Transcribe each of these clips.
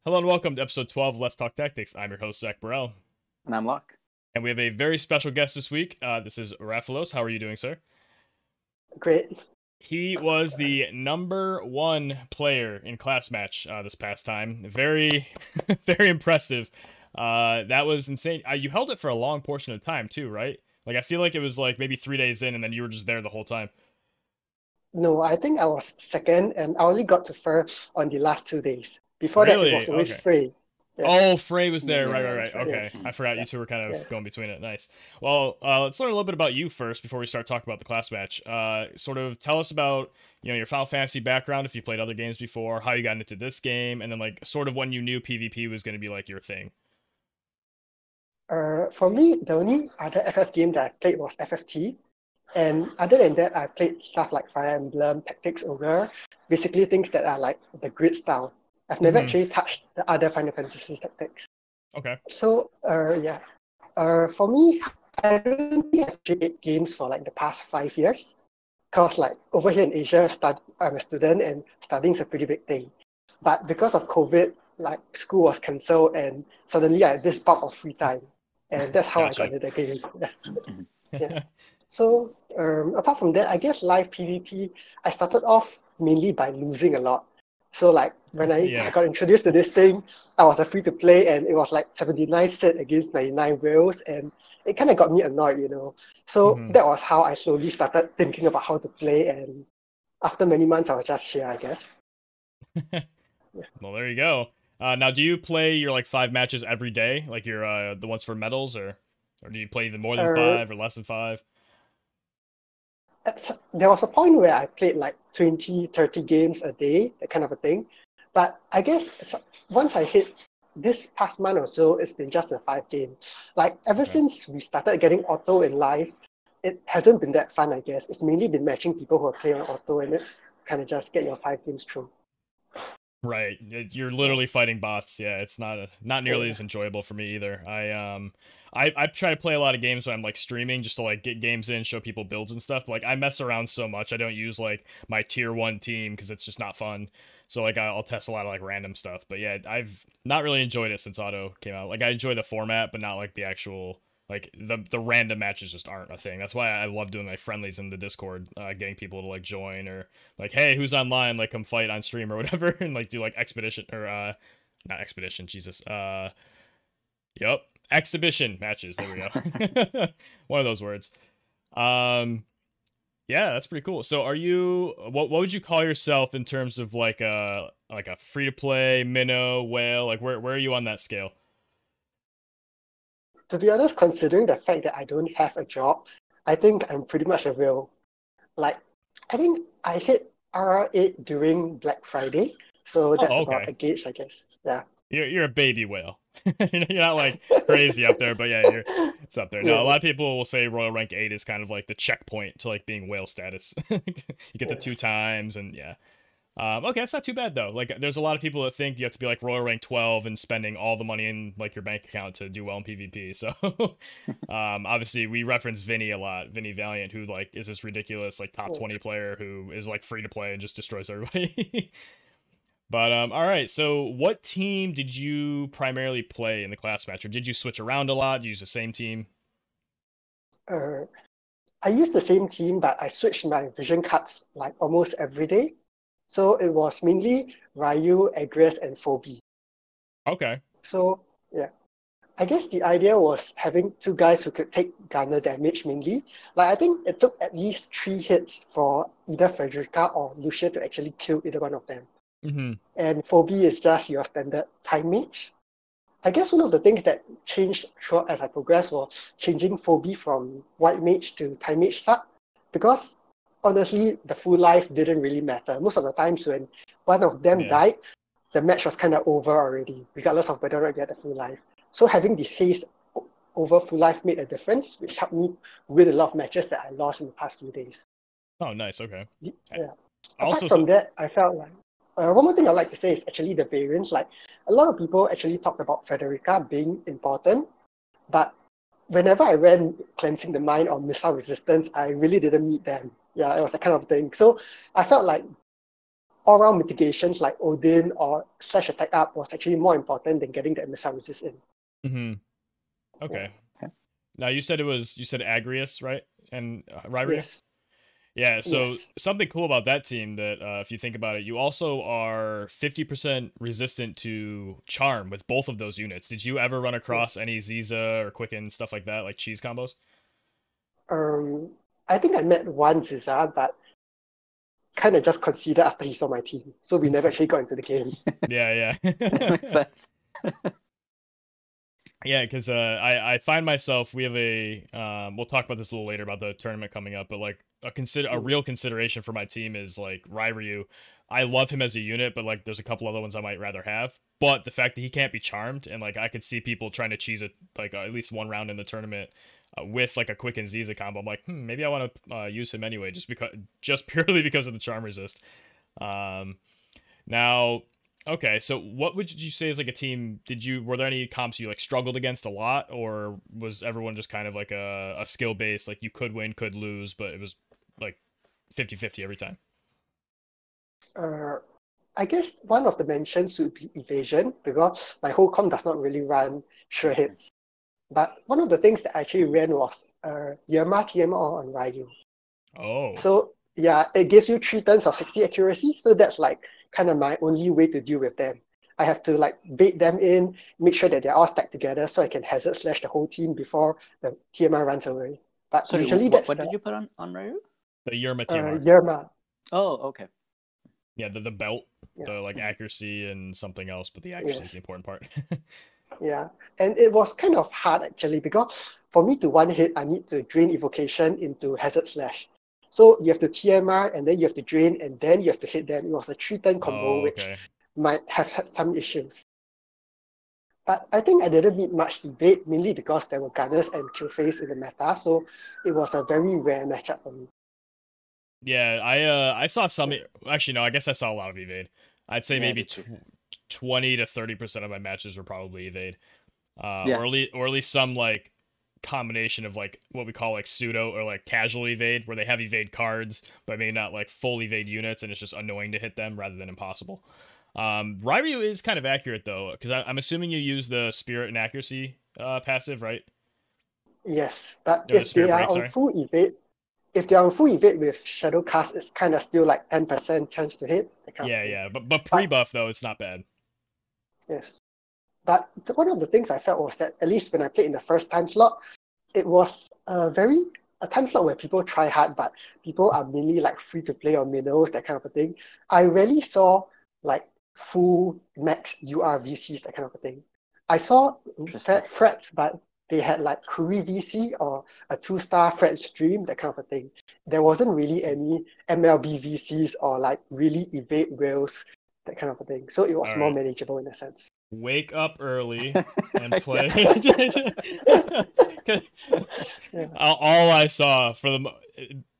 Hello and welcome to episode 12 of Let's Talk Tactics. I'm your host, Zach Burrell. And I'm Locke. And we have a very special guest this week. This is Raphelos. How are you doing, sir? Great. He was the number one player in class match this past time. Very, very impressive. That was insane. You held it for a long portion of time too, right? Like, I feel like it was like maybe 3 days in and then you were just there the whole time. No, I think I was second, and I only got to first on the last 2 days. Before that, Really? it was always Okay. Frey. Yes. Oh, Frey was there. Yeah, Right. Okay. yes. I forgot you Yeah. two were kind of Yeah. going between it. Nice. Well, let's learn a little bit about you first before we start talking about the class match. Sort of tell us about, your Final Fantasy background, if you played other games before, how you got into this game, and then like sort of when you knew PvP was going to be like your thing. For me, the only other FF game that I played was FFT. And other than that, I played stuff like Fire Emblem, Tactics Ogre, basically things that are like the grid style. I've never Mhm. actually touched the other Final Fantasy tactics. Okay. So, yeah. For me, I don't think I've played games for like the past 5 years. Because like over here in Asia, I'm a student and studying is a pretty big thing. But because of COVID, like school was cancelled and suddenly I had this bulk of free time. And that's how I Gotcha. got into the game. Yeah. So apart from that, I guess live PvP, I started off mainly by losing a lot. So like when I Yeah. got introduced to this thing, I was a free to play and it was like 79 set against 99 whales, and it kind of got me annoyed. So Mhm. that was how I slowly started thinking about how to play, and after many months, I was just here, I guess. Well, there you go. Now, do you play your like 5 matches every day, like your the ones for medals, or do you play even more than Uh, 5 or less than 5? there was a point where I played like 20, 30 games a day, that kind of a thing. But I guess once I hit this past month or so, it's been just a 5 games. Like ever Okay. since we started getting auto in live, it hasn't been that fun, I guess. It's mainly been matching people who are playing on auto, and it's kind of just get your 5 games through. Right, you're Yeah. literally fighting bots. Yeah, it's not nearly Yeah. as enjoyable for me either. I try to play a lot of games when I'm like streaming just to like get games in, show people builds and stuff. But like I mess around so much, I don't use like my tier 1 team because it's just not fun. So like I'll test a lot of like random stuff. But yeah, I've not really enjoyed it since auto came out. Like I enjoy the format, but not like the actual like the random matches just aren't a thing. That's why I love doing like friendlies in the Discord, getting people to like join or like, hey, who's online? Like come fight on stream or whatever, and like do like expedition or not expedition, Jesus. Yep, exhibition matches. There we go. One of those words. Yeah, that's pretty cool. So are you what would you call yourself in terms of like a free to play, minnow, whale? Like where are you on that scale? To be honest, considering the fact that I don't have a job, I think I'm pretty much a whale. Like, I think I hit RR8 during Black Friday, so that's Oh, about okay. a gauge, I guess. Yeah. You're a baby whale. You're not like crazy up there, but yeah, it's up there. No, a Yeah. lot of people will say Royal Rank 8 is kind of like the checkpoint to like being whale status. You get the 2 times and yeah. Okay, that's not too bad though. Like there's a lot of people that think you have to be like Royal Rank 12 and spending all the money in like your bank account to do well in PvP. So obviously we reference Vinny a lot, Vinny Valiant, who like is this ridiculous like top 20 player who is like free to play and just destroys everybody. But all right. So, what team did you primarily play in the class match, or did you switch around a lot? Use the same team? Uh, I used the same team, but I switched my vision cards like almost every day. So it was mainly Ryu, Agres, and Phoebe. Okay. So, yeah. I guess the idea was having two guys who could take gunner damage mainly. Like, I think it took at least 3 hits for either Frederica or Lucia to actually kill either one of them. Mm-hmm. And Phoebe is just your standard time mage. I guess one of the things that changed throughout as I progressed was changing Phoebe from white mage to time mage sub, because honestly, the full life didn't really matter. Most of the times when one of them Yeah. died, the match was kind of over already, regardless of whether or not you had a full life. So having this haste over full life made a difference, which helped me win a lot of matches that I lost in the past few days. Oh, nice. Okay. Yeah. Also, Apart from that, I felt like one more thing I'd like to say is actually the variance. Like a lot of people actually talked about Frederica being important, but whenever I ran cleansing the mind or missile resistance, I really didn't meet them. Yeah, it was that kind of thing. So I felt like all-round mitigations like Odin or slash attack up was actually more important than getting the missile resist in. Mm-hmm. Okay. Okay. Now you said Agrius, right? And Ryryu? Yes. Yeah, so Yes. something cool about that team that if you think about it, you also are 50% resistant to charm with both of those units. Did you ever run across any Ziza or Quicken stuff like that, like cheese combos? I think I met one Ziza, but kind of just considered after he saw my team. So we never actually got into the game. Yeah. That makes sense. Yeah, because I find myself, we have we'll talk about this a little later about the tournament coming up, but like a real consideration for my team is like Ryryu. I love him as a unit, but like there's a couple other ones I might rather have. But the fact that he can't be charmed, and like I could see people trying to cheese it like at least one round in the tournament with like a Quick and Ziza combo, I'm like, maybe I want to use him anyway, just purely because of the charm resist. Now. Okay, so what would you say is like a team? Were there any comps you like struggled against a lot, or was everyone just kind of like a skill base, like you could win, could lose, but it was like 50-50 every time? I guess one of the mentions would be evasion, because my whole comp does not really run sure hits. But one of the things that I actually ran was Yerma TMR on Ryu. Oh. So yeah, it gives you 3 turns of 60 accuracy. So that's like kind of my only way to deal with them. I have to like bait them in, make sure that they're all stacked together so I can hazard slash the whole team before the TMR runs away. But Sorry, usually what did you put on Ryu? The Yerma TMR. Yerma. Oh, okay. Yeah, the belt, the like accuracy and something else, but the accuracy is the important part. Yeah, and it was kind of hard actually, because for me to one hit, I need to drain evocation into hazard slash. So you have to TMR, and then you have to drain, and then you have to hit them. It was a 3-turn combo, which might have had some issues. But I think I didn't meet much evade, mainly because there were Gunners and Killface in the meta, so it was a very rare matchup for me. Yeah, I saw some. Actually, no, I guess I saw a lot of evade. I'd say maybe 20 to 30% of my matches were probably evade, or at least some like combination of like what we call like pseudo or like casual evade, where they have evade cards but maybe not like full evade units, and it's just annoying to hit them rather than impossible. Ryryu is kind of accurate though, because I'm assuming you use the spirit and accuracy passive, right? Yes, but if they are on full evade, with Shadow Cast, it's kind of still like 10% chance to hit. Yeah, but pre-buff though, it's not bad. Yes. But one of the things I felt was that, at least when I played in the first time slot, it was a time slot where people try hard, but people are mainly like free to play on minnows, that kind of a thing. I rarely saw like full max UR VCs, that kind of a thing. I saw threats, but they had like Kuri VC or a 2-star threat stream, that kind of a thing. There wasn't really any MLB VCs or like really evade whales, that kind of a thing. So it was more manageable in a sense. Wake up early and play. All I saw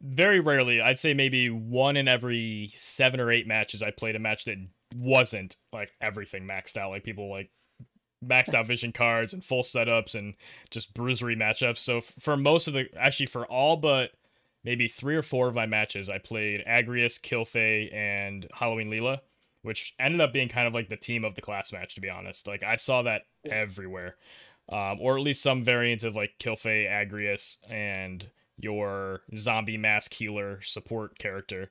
very rarely, I'd say maybe 1 in every 7 or 8 matches, I played a match that wasn't like everything maxed out. Like people like maxed out vision cards and full setups and just bruisery matchups. So for all but maybe 3 or 4 of my matches, I played Agrius, Killface, and Halloween Leela, which ended up being kind of like the team of the class match, to be honest. Like, I saw that everywhere. Or at least some variant of, like, Killface, Agrius, and your zombie mask healer support character.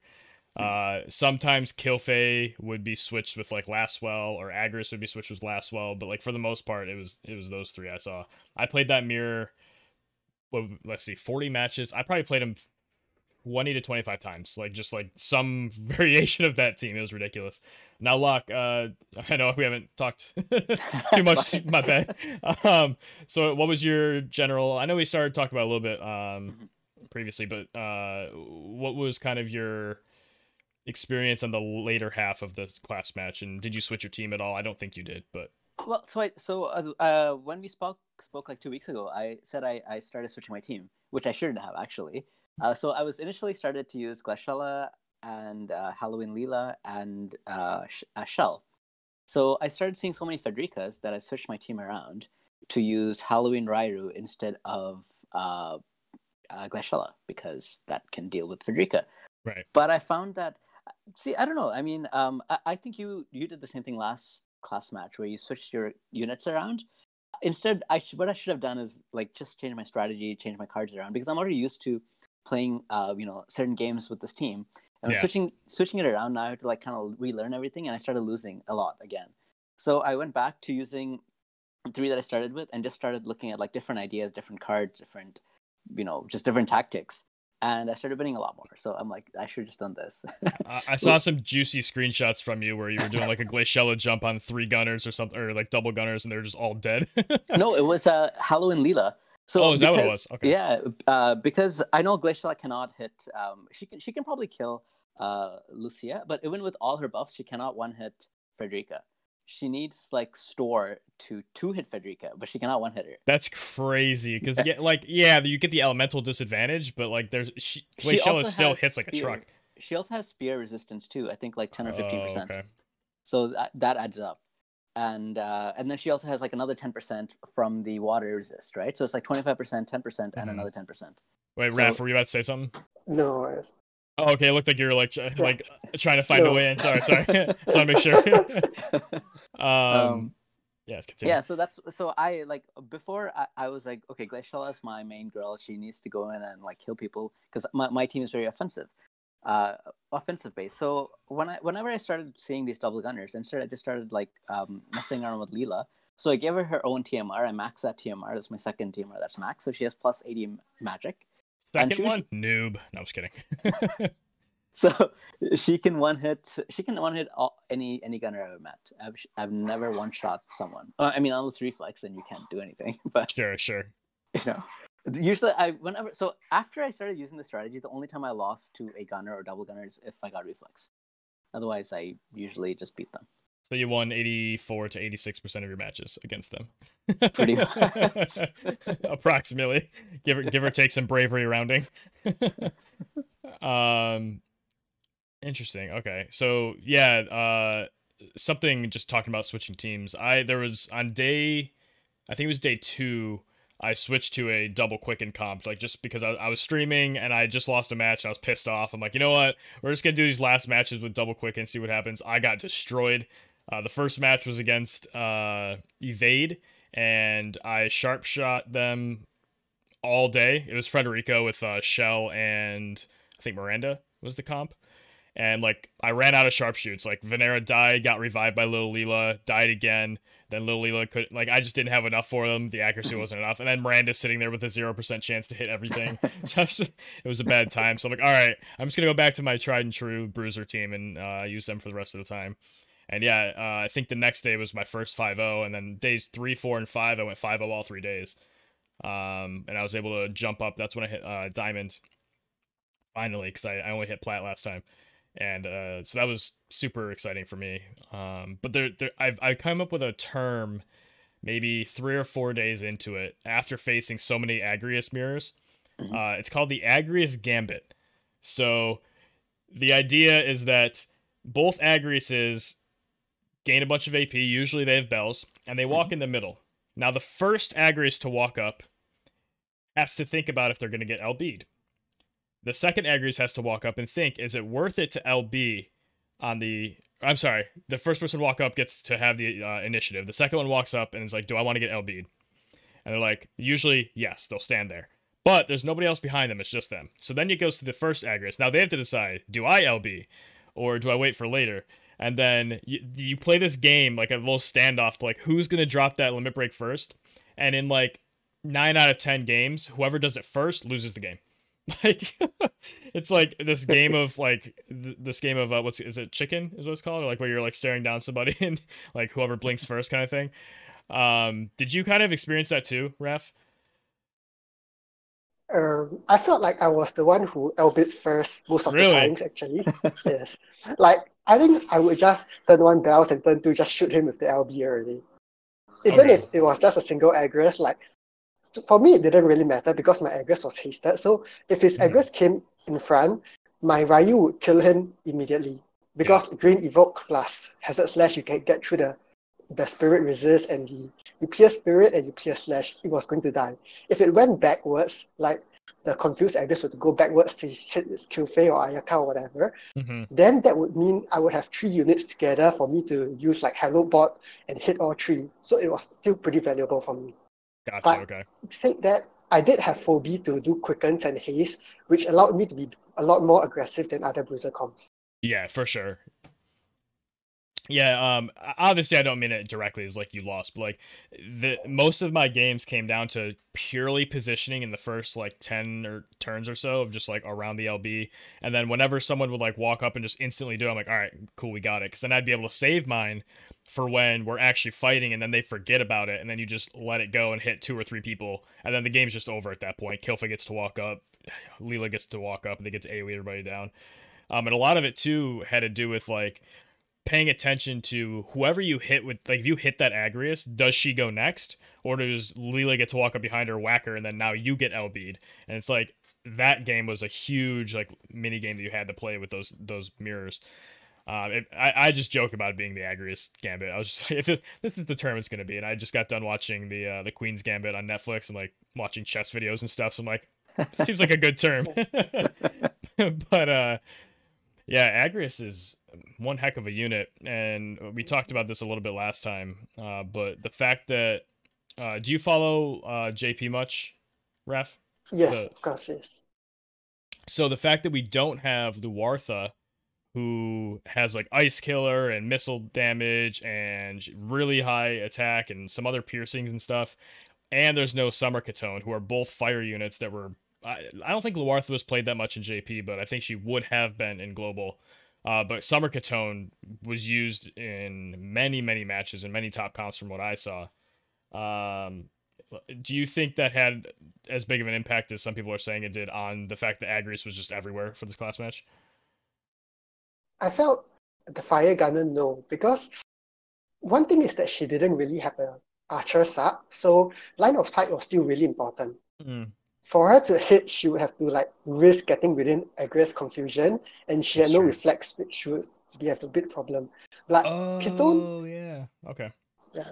Sometimes Killface would be switched with, like, Lastwell, or Agrius would be switched with Lastwell, but, like, for the most part, it was those 3 I saw. I played that mirror, 40 matches. I probably played him 20 to 25 times, like just like some variation of that team. It was ridiculous. Now, Locke, I know we haven't talked too much. My bad. So what was your general? I know we started talking about it a little bit previously, but what was kind of your experience on the later half of the class match, and did you switch your team at all? I don't think you did, but well, when we spoke like 2 weeks ago, I said I started switching my team, which I shouldn't have actually. So I was initially started to use Glaciella and Halloween Leela and Shell. So I started seeing so many Fedricas that I switched my team around to use Halloween Ryryu instead of Glaciella, because that can deal with Fedrica. Right. But I found that See, I don't know. I mean, I think you did the same thing last class match where you switched your units around. Instead, what I should have done is like just change my strategy, change my cards around, because I'm already used to playing certain games with this team. And Yeah. switching it around now, I have to like kind of relearn everything, and I started losing a lot again. So I went back to using 3 that I started with, and just started looking at like different ideas, different cards, different, just different tactics. And I started winning a lot more. So I'm like, I should have just done this. I saw some juicy screenshots from you where you were doing like a Glaciella jump on 3 gunners or something, or like double gunners, and they're just all dead. No, it was Hallow and Leela. So is that what it was? Okay. Yeah, because I know Glaciella cannot hit. She can probably kill Lucia, but even with all her buffs, she cannot one hit Frederica. She needs like Store to hit Frederica, but she cannot one hit her. That's crazy because you get the elemental disadvantage, but like Glaciella still hits like a truck. She also has spear resistance too. I think like 10 or 15%. Okay. So that adds up, and then she also has like another 10% from the water resist, right? So it's like 25%, 10%, and another 10%. Wait, Raph, were you about to say something? No. Oh, okay. It looked like you were like trying to find a way in. Sorry. Just want to make sure. Continue. Yeah. So I like before I was like, okay, Glaciella is my main girl. She needs to go in and like kill people because my team is very offensive based. So whenever I started seeing these double gunners, instead I just started like messing around with Leela. So I gave her own TMR. I maxed that TMR. That's my second TMR. That's max. So she has plus 80 magic. Second one, noob. No, I'm just kidding. So she can one hit any gunner I've ever met. I've never one shot someone. I mean, unless reflex, then you can't do anything. But sure. Usually after I started using the strategy, the only time I lost to a gunner or double gunner is if I got reflex. Otherwise, I usually just beat them. So you won 84 to 86% of your matches against them. Pretty much. Approximately. Give or take some bravery rounding. Interesting. Okay. So yeah, something just talking about switching teams. There was on day, I think it was day 2, I switched to a double quicken comp, like just because I was streaming and I just lost a match and I was pissed off. I'm like, you know what? We're just gonna do these last matches with double quicken, see what happens. I got destroyed. The first match was against Evade, and I sharp shot them all day. It was Frederico with Shell and I think Miranda was the comp. And like I ran out of sharpshoots. Like Venera died, got revived by Little Leela, died again. Then Little Leela I just didn't have enough for them. The accuracy wasn't enough. And then Miranda's sitting there with a 0% chance to hit everything. So it was a bad time. So I'm like, all right, I'm just gonna go back to my tried and true Bruiser team and use them for the rest of the time. And yeah, I think the next day was my first 5-0, and then days 3, 4, and 5, I went 5-0 all 3 days. And I was able to jump up. That's when I hit Diamond, finally, because I only hit Plat last time. And so that was super exciting for me. But I've come up with a term maybe 3 or 4 days into it, after facing so many Agrius mirrors. It's called the Agrius Gambit. So the idea is that both Agriuses gain a bunch of AP, usually they have bells, and they walk in the middle. Now, the first Agrius to walk up has to think about if they're going to get LB'd. The second Agrius has to walk up and think, is it worth it to LB on the... I'm sorry, the first person to walk up gets to have the initiative. The second one walks up and is like, do I want to get LB'd? And they're like, usually, yes, they'll stand there. But there's nobody else behind them, it's just them. So then it goes to the first Agrius. Now they have to decide, do I LB? Or do I wait for later? And then you play this game, like a little standoff to like, who's going to drop that limit break first? And in like 9 out of 10 games, whoever does it first loses the game. Like, it's like this game of like, is it chicken is what it's called? Or like where you're like staring down somebody and like whoever blinks first kind of thing. Did you kind of experience that too, Raph? I felt like I was the one who LB'd first most of the Really? times, actually. Yes. Like, I think I would just turn 1 bells and turn 2, just shoot him with the LB already. Even if it was just a single Agrius, like, for me, it didn't really matter because my Agrius was hasted. So if his Agrius came in front, my Ryu would kill him immediately. Because Green Evoke plus Hazard Slash, you can get through the Spirit Resist and you pierce Spirit and you pierce Slash, it was going to die. If it went backwards, like the confused Agris were to go backwards to hit its Qfei or Ayaka or whatever, Mm-hmm. then that would mean I would have 3 units together for me to use like Hello Bot and hit all 3. So it was still pretty valuable for me. Gotcha. But okay. said that, I did have Phobie to do Quickens and Haste, which allowed me to be a lot more aggressive than other Bruiser comps. Yeah, for sure. Yeah, obviously I don't mean it directly as like you lost, but like most of my games came down to purely positioning in the first like 10 or turns or so of just like around the LB, and then whenever someone would like walk up and just instantly do it, I'm like, all right, cool, we got it, because then I'd be able to save mine for when we're actually fighting, and then they forget about it, and then you just let it go and hit 2 or 3 people, and then the game's just over at that point. Kilfa gets to walk up, Leela gets to walk up, and they get to AoE everybody down. And a lot of it too had to do with like paying attention to whoever you hit with, like if you hit that Agrius, does she go next, or does Leela get to walk up behind her, whack her, and then now you get LB'd? And it's like that game was a huge like mini game that you had to play with those mirrors. I just joke about it being the Agrius Gambit. I was just like, if this is the term it's gonna be, and I just got done watching the Queen's Gambit on Netflix and like watching chess videos and stuff. So I'm like, this seems like a good term. But yeah, Agrius is one heck of a unit, and we talked about this a little bit last time. But the fact that do you follow JP much, Raph? Yes, of course, yes. So the fact that we don't have Luartha, who has like Ice Killer and missile damage and really high attack and some other piercings and stuff, and there's no Summer Catone, who are both fire units that were. I don't think Luartha was played that much in JP, but I think she would have been in Global. But Summer Catone was used in many, many matches and many top comps from what I saw. Do you think that had as big of an impact as some people are saying it did on the fact that Agrius was just everywhere for this class match? I felt the Fire Gunner, no, because one thing is that she didn't really have an archer sub, so line of sight was still really important. For her to hit, she would have to like risk getting within Agrius confusion, and she had no reflex, which would have a big problem. Like Kitone, yeah, okay, yeah,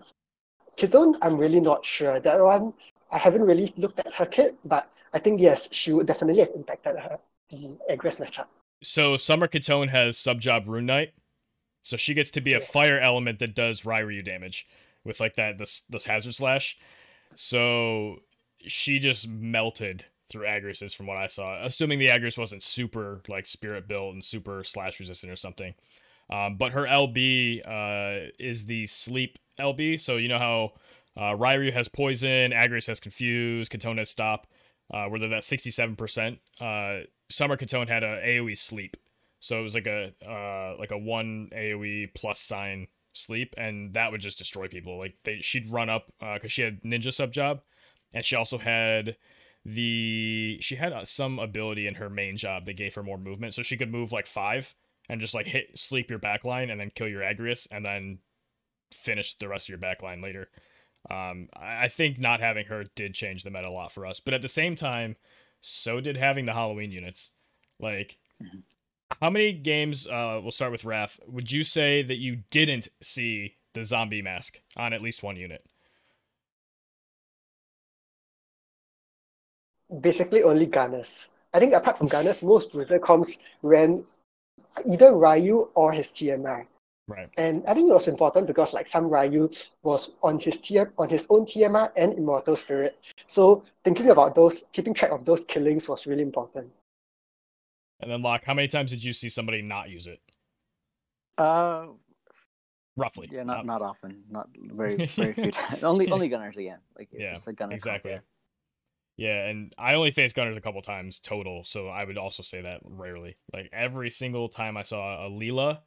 Kitone, I'm really not sure. That one, I haven't really looked at her kit, but I think yes, she would definitely have impacted the Agrius matchup. So Summer Catone has sub-job Rune Knight, so she gets to be a fire element that does Ryu damage with like this hazard slash. So she just melted through Agrises from what I saw, assuming the Agris wasn't super like spirit built and super slash resistant or something. But her LB is the sleep LB, so you know how Ryu has poison, Agris has confuse, Catone has stop, where they're that 67%. Summer Catone had a AoE sleep, so it was like a 1 AoE plus sign sleep, and that would just destroy people. Like she'd run up because she had ninja sub job, and she also had some ability in her main job that gave her more movement, so she could move like 5 and just like sleep your backline and then kill your Agrius and then finish the rest of your backline later. I think not having her did change the meta a lot for us, but at the same time, so did having the Halloween units. Like, how many games, we'll start with Raph, would you say that you didn't see the zombie mask on at least one unit? Basically only Gunners. I think apart from Gunners, most Bruiser comps ran either Ryu or his TMR. Right. And I think it was important because like some Ryu was on his own TMR and Immortal Spirit. So thinking about those, keeping track of those killings was really important. And then Locke, how many times did you see somebody not use it? Roughly. Yeah, not often. Not very few times. Only Gunners again. Like it's just a Gunner exactly. Comp, yeah, and I only faced Gunners a couple times total, so I would also say that rarely. Like every single time I saw a Leela,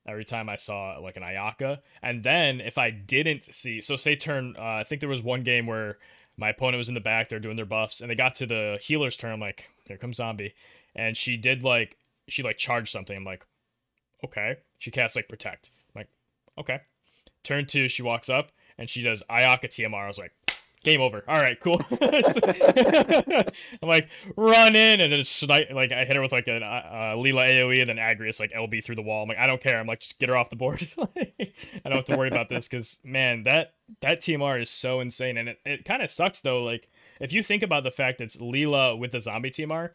every time I saw like an Ayaka, and then if I didn't see, so say turn, I think there was one game where my opponent was in the back, they're doing their buffs, and they got to the healer's turn, I'm like, here comes zombie, and she charged something, I'm like, okay. She casts like protect, I'm like, okay. Turn 2, she walks up, and she does Ayaka TMR, I was like, game over. All right, cool. I'm like, run in, and then snipe. Like I hit her with like a Leela AoE, and then Agrius like LB through the wall. I'm like, I don't care. I'm like, just get her off the board. I don't have to worry about this because man, that TMR is so insane, and it kind of sucks though. Like if you think about the fact it's Leela with the zombie TMR,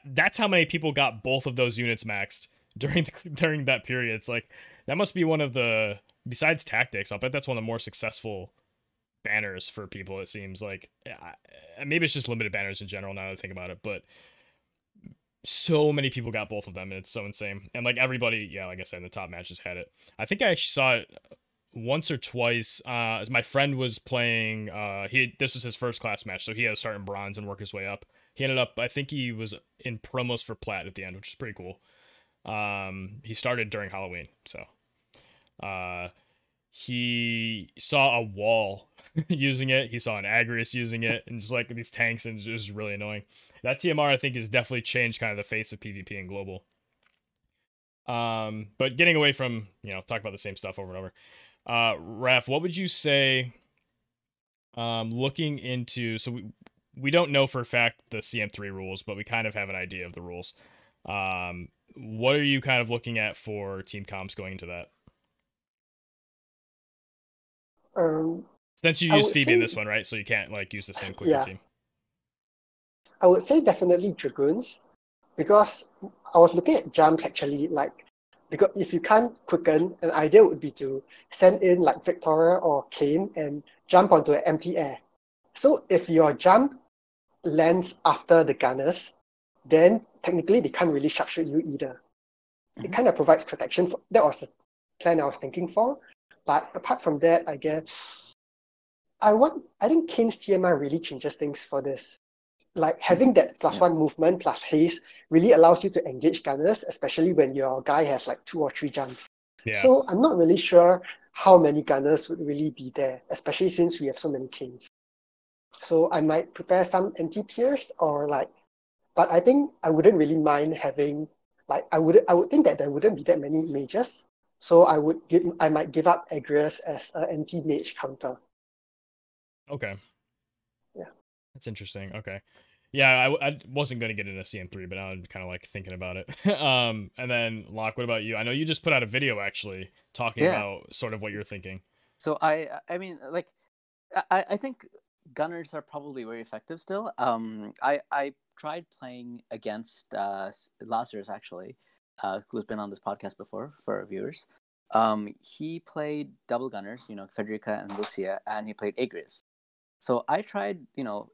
that's how many people got both of those units maxed during that period. It's like that must be one of the, besides tactics, I'll bet that's one of the more successful banners for people. It seems like maybe it's just limited banners in general now that I think about it, but so many people got both of them, and it's so insane. And like everybody, yeah, like I said, in the top matches had it. I think I actually saw it once or twice. As my friend was playing, this was his first class match, so he had to start in bronze and work his way up. He ended up, I think he was in promos for plat at the end, which is pretty cool. He started during Halloween, so he saw a wall using it. He saw an Agrius using it, and just like these tanks, and it was really annoying. That TMR, I think, has definitely changed kind of the face of PvP and global. But getting away from, talk about the same stuff over and over. Raph, what would you say, looking into, so we don't know for a fact the CM3 rules, but we kind of have an idea of the rules. What are you kind of looking at for team comps going into that? Since you use Phoebe in this one, right? So you can't like use the same quicker team. I would say definitely Dragoons, because I was looking at jumps actually, like, because if you can't quicken, an idea would be to send in like Victoria or Kane and jump onto an empty air. So if your jump lands after the gunners, then technically they can't really sharpshoot you either. It kind of provides protection. That was the plan I was thinking for. But apart from that, I guess I think Kane's TMR really changes things for this. Like having that +1 movement plus haste really allows you to engage gunners, especially when your guy has like 2 or 3 jumps. Yeah. So I'm not really sure how many gunners would really be there, especially since we have so many Kanes. So I might prepare some anti-tiers but I think I wouldn't really mind having, like, I would think that there wouldn't be that many mages. So I might give up Agrius as an anti-mage counter. Okay. Yeah. That's interesting. Okay. Yeah, I wasn't going to get into CM3, but now I'm kind of like thinking about it. And then Locke, what about you? I know you just put out a video actually talking about sort of what you're thinking. So I mean, like, I think gunners are probably very effective still. I tried playing against Lazarus actually, who's been on this podcast before for our viewers. He played double gunners, Federica and Lucia, and he played Agrius. So I tried,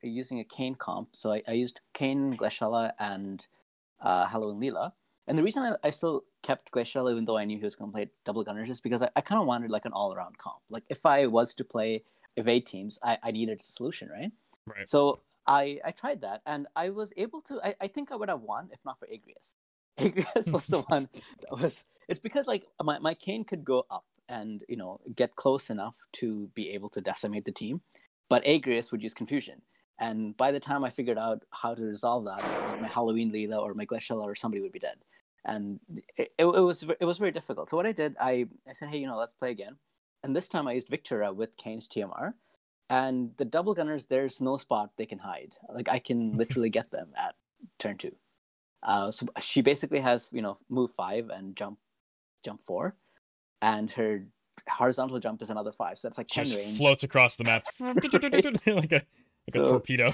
using a Kane comp. So I used Kane, Glaciella, and Halloween Leela. And the reason I still kept Glaciella, even though I knew he was going to play double gunners, is because I kind of wanted like an all-around comp. Like if I was to play evade teams, I needed a solution, right? Right. So I tried that, and I was able to. I think I would have won if not for Agrius. Agrius was the one that was. It's because like my Kane could go up and get close enough to be able to decimate the team. But Agrius would use confusion. And by the time I figured out how to resolve that, my Halloween Leela or my Glaciella or somebody would be dead. And it was very difficult. So what I did, I said, hey, let's play again. And this time I used Victoria with Kane's TMR. And the double gunners, there's no spot they can hide. Like I can literally get them at turn 2. So she basically has, move 5 and jump 4. And her horizontal jump is another 5, so that's like 10 just range. Floats across the map like a torpedo.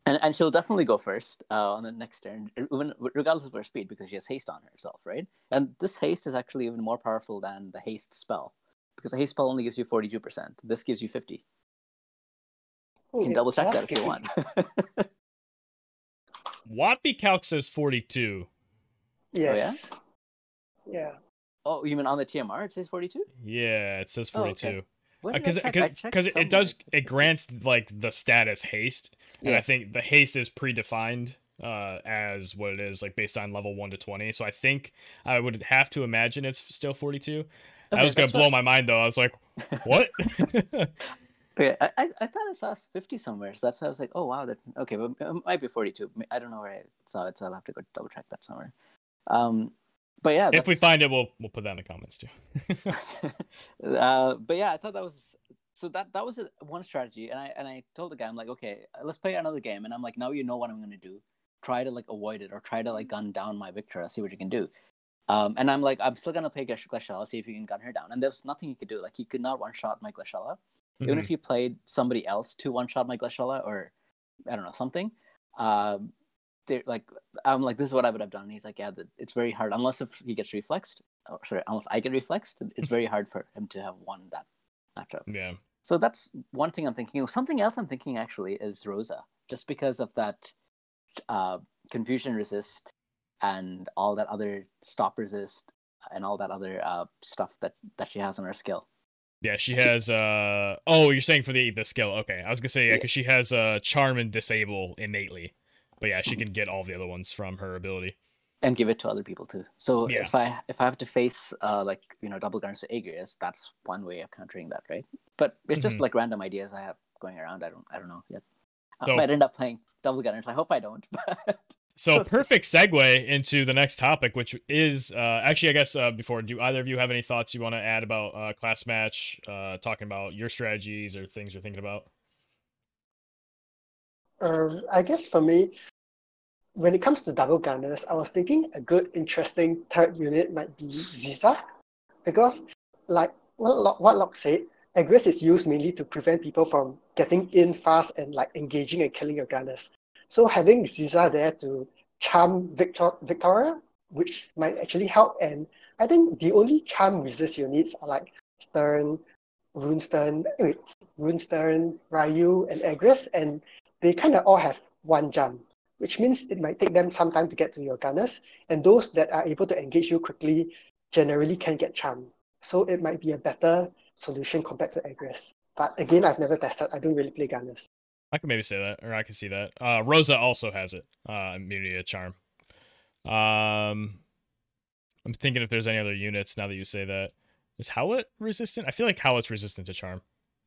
And she'll definitely go first on the next turn, even regardless of her speed, because she has haste on herself, right? And this haste is actually even more powerful than the haste spell, because the haste spell only gives you 42%. This gives you 50. You can double check that if you want. Wattby Calc says 42. Yes. Oh, yeah? Yeah. Oh, you mean on the TMR it says 42? Yeah, it says 42. Because it grants like the status haste, and I think the haste is predefined as what it is, like based on level 1 to 20. So I think I would have to imagine it's still 42. Okay, that was gonna blow my mind though. I was like, what? Okay, I thought I saw 50 somewhere, so that's why I was like, oh wow, okay, but it might be 42. I don't know where I saw it, so I'll have to go double check that somewhere. But yeah, if we find it, we'll put that in the comments too. But yeah, I thought that was that was one strategy, and I told the guy, I'm like, okay, let's play another game, and I'm like, now you know what I'm gonna do. Try to like avoid it, or try to like gun down my Victor, see what you can do. And I'm like, I'm still gonna play Glaciella, see if you can gun her down. And there's nothing he could do. Like he could not one shot my Glaciella. Even if he played somebody else to one shot my Glaciella, or I don't know, something. They're like, I'm like, this is what I would have done. And he's like, yeah, it's very hard unless if he gets reflexed. Oh, sorry, unless I get reflexed, it's very hard for him to have won that matchup. Yeah. So that's one thing I'm thinking. Something else I'm thinking actually is Rosa, just because of that confusion resist and all that other stop resist and all that other stuff that she has on her skill. Yeah, she has oh, you're saying for the skill. Okay. I was going to say cuz she has charm and disable innately. But yeah, she can get all the other ones from her ability and give it to other people too. So if I have to face like double guards to Agrius, that's one way of countering that, right? But it's just like random ideas I have going around. I don't know yet. I might end up playing double gunners. I hope I don't. But so perfect segue into the next topic, which is actually, I guess before, do either of you have any thoughts you want to add about class match? Talking about your strategies or things you're thinking about. I guess for me, when it comes to double gunners, I was thinking a good, interesting third unit might be Ziza, because like what Locke said, Agrius is used mainly to prevent people from getting in fast and like engaging and killing your gunners. So having Ziza there to charm Victoria, which might actually help. And I think the only charm resist units are like Stern, Runestern, Ryu, and Agrius, and they kind of all have one jump, which means it might take them some time to get to your gunners, and those that are able to engage you quickly generally can get charmed. So it might be a better solution compared to Agrius. But again, I've never tested. I don't really play gunners. I can maybe say that, or I can see that. Rosa also has it, immunity to charm. I'm thinking if there's any other units now that you say that. Is Howlet resistant? I feel like Howlet's resistant to charm.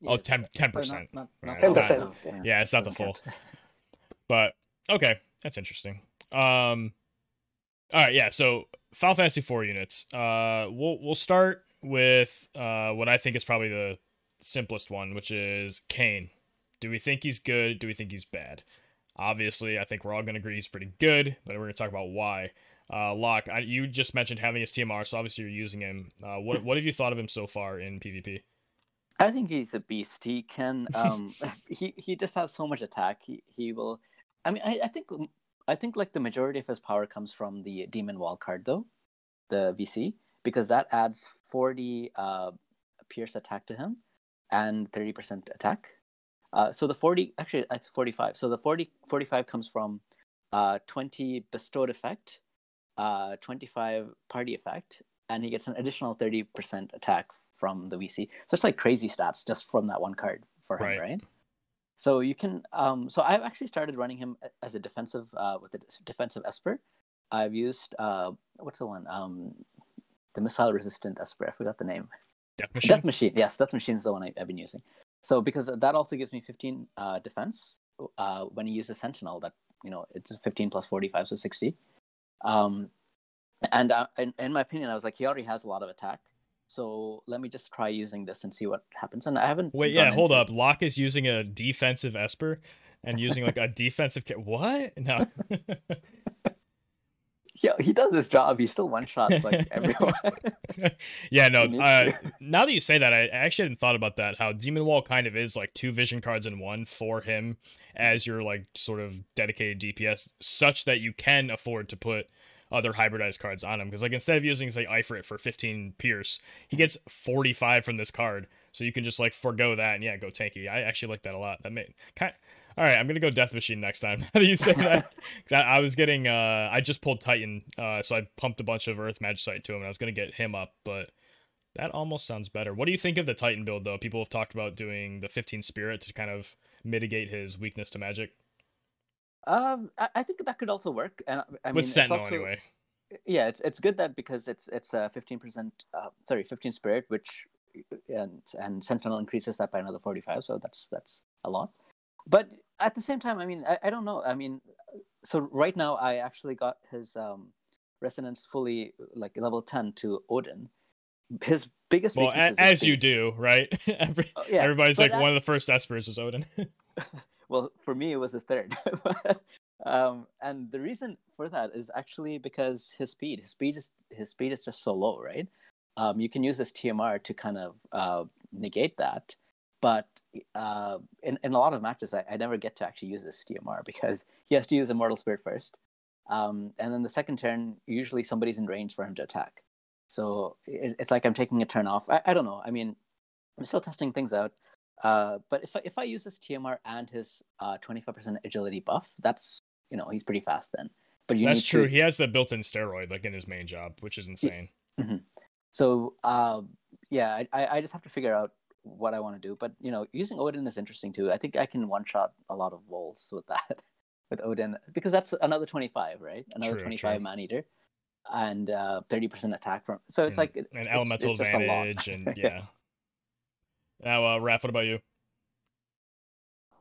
Oh, 10%. Not 10%. Yeah, it's not the full. But okay, that's interesting. All right, yeah. So Final Fantasy 4 units. We'll start with what I think is probably the simplest one, which is Kain. Do we think he's good? Do we think he's bad? Obviously, I think we're all gonna agree he's pretty good, but we're gonna talk about why. Locke, you just mentioned having his TMR, so obviously you're using him. What have you thought of him so far in PvP? I think he's a beast. He can he just has so much attack. He will. I mean, I think like the majority of his power comes from the Demon Wall card though, the VC, because that adds 40 pierce attack to him and 30% attack. So the 40 actually it's 45. So the 45 comes from 20 bestowed effect, 25 party effect, and he gets an additional 30% attack from the VC. So it's like crazy stats just from that one card for him, right? So you can so I've actually started running him as a defensive with a defensive Esper. I've used what's the one? The missile resistant Esper. I forgot the name. Death Machine. Yes, Death Machine is the one I've been using. So because that also gives me 15 defense when you use a Sentinel, that it's 15 plus 45, so 60. And in my opinion, I was like, he already has a lot of attack. So let me just try using this and see what happens. And I haven't. Wait, yeah, hold up. Locke is using a defensive Esper and using like a defensive. What? No. Yeah, he does his job. He still one shots like everyone. Yeah, no. Now that you say that, I actually hadn't thought about that. How Demon Wall kind of is like 2 vision cards in one for him as your like sort of dedicated DPS, such that you can afford to put other hybridized cards on him. Because like instead of using say Ifrit for 15 pierce, he gets 45 from this card, so you can just like forego that and go tanky. I actually like that a lot. That made all right, I'm gonna go Death Machine next time. How do you say that? I was getting, I just pulled Titan, so I pumped a bunch of Earth Magicite to him, and I was gonna get him up, but that almost sounds better. What do you think of the Titan build, though? People have talked about doing the 15 Spirit to kind of mitigate his weakness to magic. I think that could also work, and I mean, with Sentinel also, anyway. Yeah, it's good that because it's 15%, 15 Spirit, which and Sentinel increases that by another 45, so that's a lot. But at the same time, I mean, I don't know. I mean, so right now I actually got his resonance fully like level 10 to Odin. His biggest weakness is as you do, right? Everybody's like one of the first Espers is Odin. Well, for me it was his third. And the reason for that is actually because his speed is just so low, right? You can use this TMR to kind of negate that. but in a lot of matches, I never get to actually use this TMR because he has to use Immortal Spirit first. And then the second turn, usually somebody's in range for him to attack. So it's like I'm taking a turn off. I don't know. I mean, I'm still testing things out. But if I use this TMR and his 25% agility buff, that's, he's pretty fast then. But that's true. He has the built-in steroid like in his main job, which is insane. Mm-hmm. So yeah, I just have to figure out what I want to do. But using Odin is interesting too. I think I can one-shot a lot of wolves with that. With Odin, because that's another 25, right? Another 25 man-eater, and 30% attack from. So it's like an elemental advantage, and yeah. Now, Raph, what about you?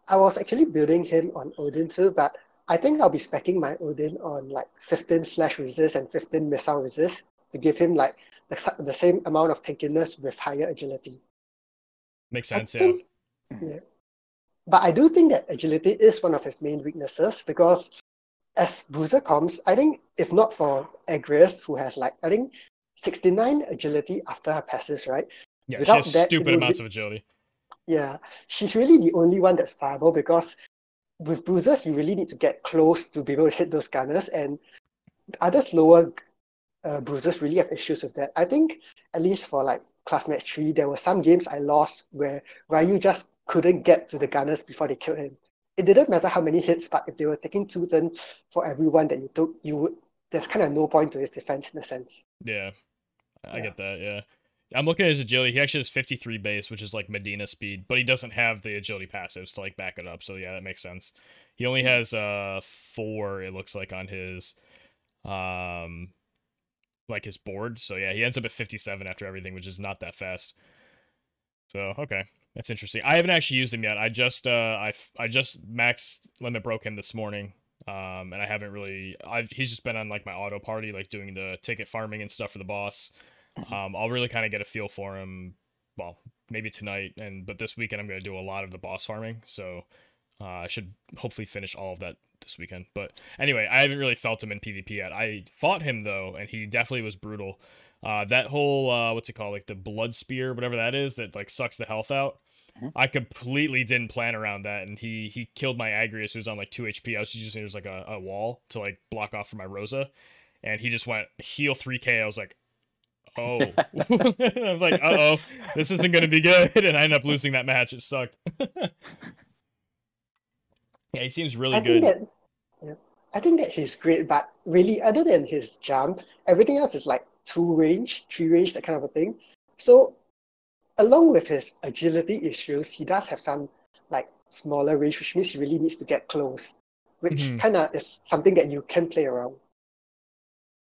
I was actually building him on Odin too, but I think I'll be speccing my Odin on like 15 slash resist and 15 missile resist to give him like the same amount of tankiness with higher agility. Makes sense, yeah. But I do think that agility is one of his main weaknesses because as Bruiser comes, I think if not for Agrias, who has like, I think 69 agility after her passes, right? Yeah, without she has stupid amounts of agility. Yeah, she's really the only one that's viable because with Bruisers, you really need to get close to be able to hit those gunners, and other slower Bruisers really have issues with that. I think at least for like Class Match 3, there were some games I lost where Ryu just couldn't get to the gunners before they killed him. It didn't matter how many hits, but if they were taking 2 turns for everyone that you took, there's kind of no point to his defense in a sense. Yeah, I get that, yeah. I'm looking at his agility. He actually has 53 base, which is like Medina speed, but he doesn't have the agility passives to like back it up. So yeah, that makes sense. He only has 4, it looks like, on his like his board. So yeah, he ends up at 57 after everything, which is not that fast. So okay, that's interesting. I haven't actually used him yet. I just I just max limit broke him this morning. And I haven't really. He's just been on like my auto party, like doing the ticket farming and stuff for the boss. I'll really kind of get a feel for him. Well, maybe tonight, but this weekend I'm going to do a lot of the boss farming. So I should hopefully finish all of that this weekend. But anyway, I haven't really felt him in PvP yet. I fought him though, and he definitely was brutal. That whole what's it called, like the blood spear, whatever that is, that like sucks the health out. I completely didn't plan around that, and he killed my Agrias, who was on like 2 HP. I was just using it as like a wall to like block off for my Rosa, and he just went heal 3k. I was like, oh. I'm like, uh-oh, this isn't going to be good, and I ended up losing that match. It sucked. Yeah, he seems really good. I think that he's great, but really, other than his jump, everything else is like 2 range, 3 range, that kind of a thing. So along with his agility issues, he does have some like smaller range, which means he really needs to get close, which kind of is something that you can play around.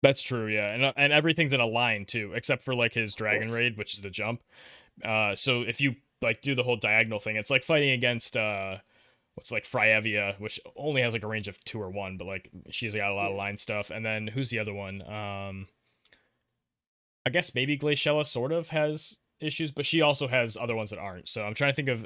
That's true, yeah, and everything's in a line too, except for like his Dragon Raid, which is the jump. So if you like do the whole diagonal thing, it's like fighting against what's like Fryevia, which only has like a range of 2 or 1, but like she's got a lot of line stuff. And then who's the other one? I guess maybe Glaciella sort of has issues, but she also has other ones that aren't. So I'm trying to think of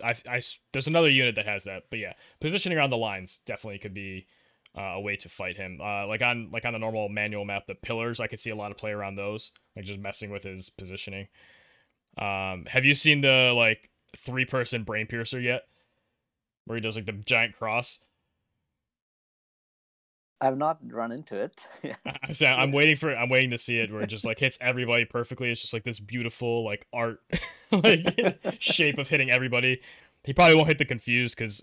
there's another unit that has that, but yeah, positioning around the lines definitely could be a way to fight him. Like on the normal manual map, the pillars, I could see a lot of play around those, like just messing with his positioning. Have you seen the like 3-person brain piercer yet, where he does like the giant cross? I've not run into it. I'm waiting to see it, where it just like hits everybody perfectly. It's just like this beautiful like art like shape of hitting everybody. He probably won't hit the confused because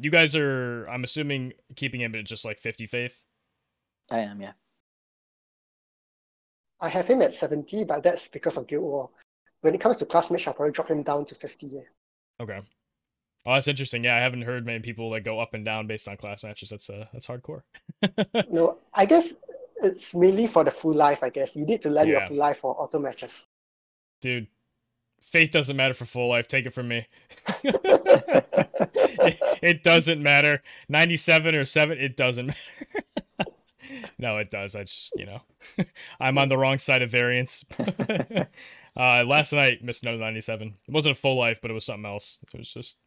you guys are, I'm assuming, keeping him at just like 50 faith. I am, yeah. I have him at 70, but that's because of Guild War. When it comes to class match, I'll probably drop him down to 50. Yeah. Okay. Oh, that's interesting. Yeah, I haven't heard many people like go up and down based on class matches. That's hardcore. No, I guess it's mainly for the full life. I guess you need to learn your full life for auto matches. Dude, faith doesn't matter for full life. Take it from me. It doesn't matter. 97 or 7, it doesn't matter. No, it does. I just, I'm on the wrong side of variance. Last night, missed another 97. It wasn't a full life, but it was something else. It was just,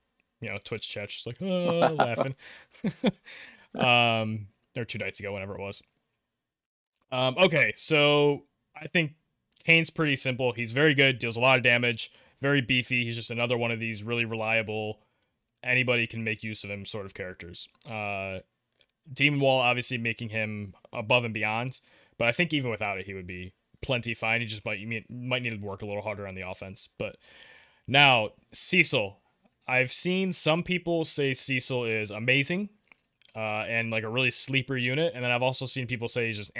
Twitch chat, just like, oh, laughing. Or 2 nights ago, whenever it was. Okay, so I think Kane's pretty simple. He's very good, deals a lot of damage, very beefy. He's just another one of these really reliable, anybody can make use of him sort of characters. Demon Wall obviously making him above and beyond, but I think even without it, he would be plenty fine. He just might need to work a little harder on the offense. But now, Cecil. I've seen some people say Cecil is amazing and like a really sleeper unit, and then I've also seen people say he's just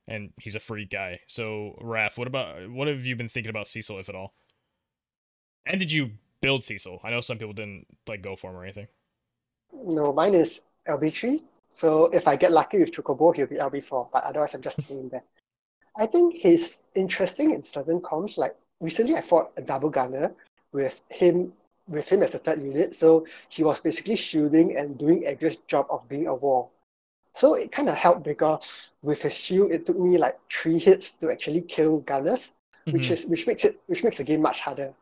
and he's a freak guy. So, Raph, what have you been thinking about Cecil, if at all? And did you build Cecil? I know some people didn't like go for him or anything. No, mine is LB3. So if I get lucky with Chocobo, he'll be LB4. But otherwise, I'm just seeing that. I think he's interesting in certain comps. Like recently, I fought a double gunner with him as a third unit. So he was basically shielding and doing Agri's job of being a wall. So it kind of helped because with his shield, it took me like 3 hits to actually kill gunners, which makes the game much harder.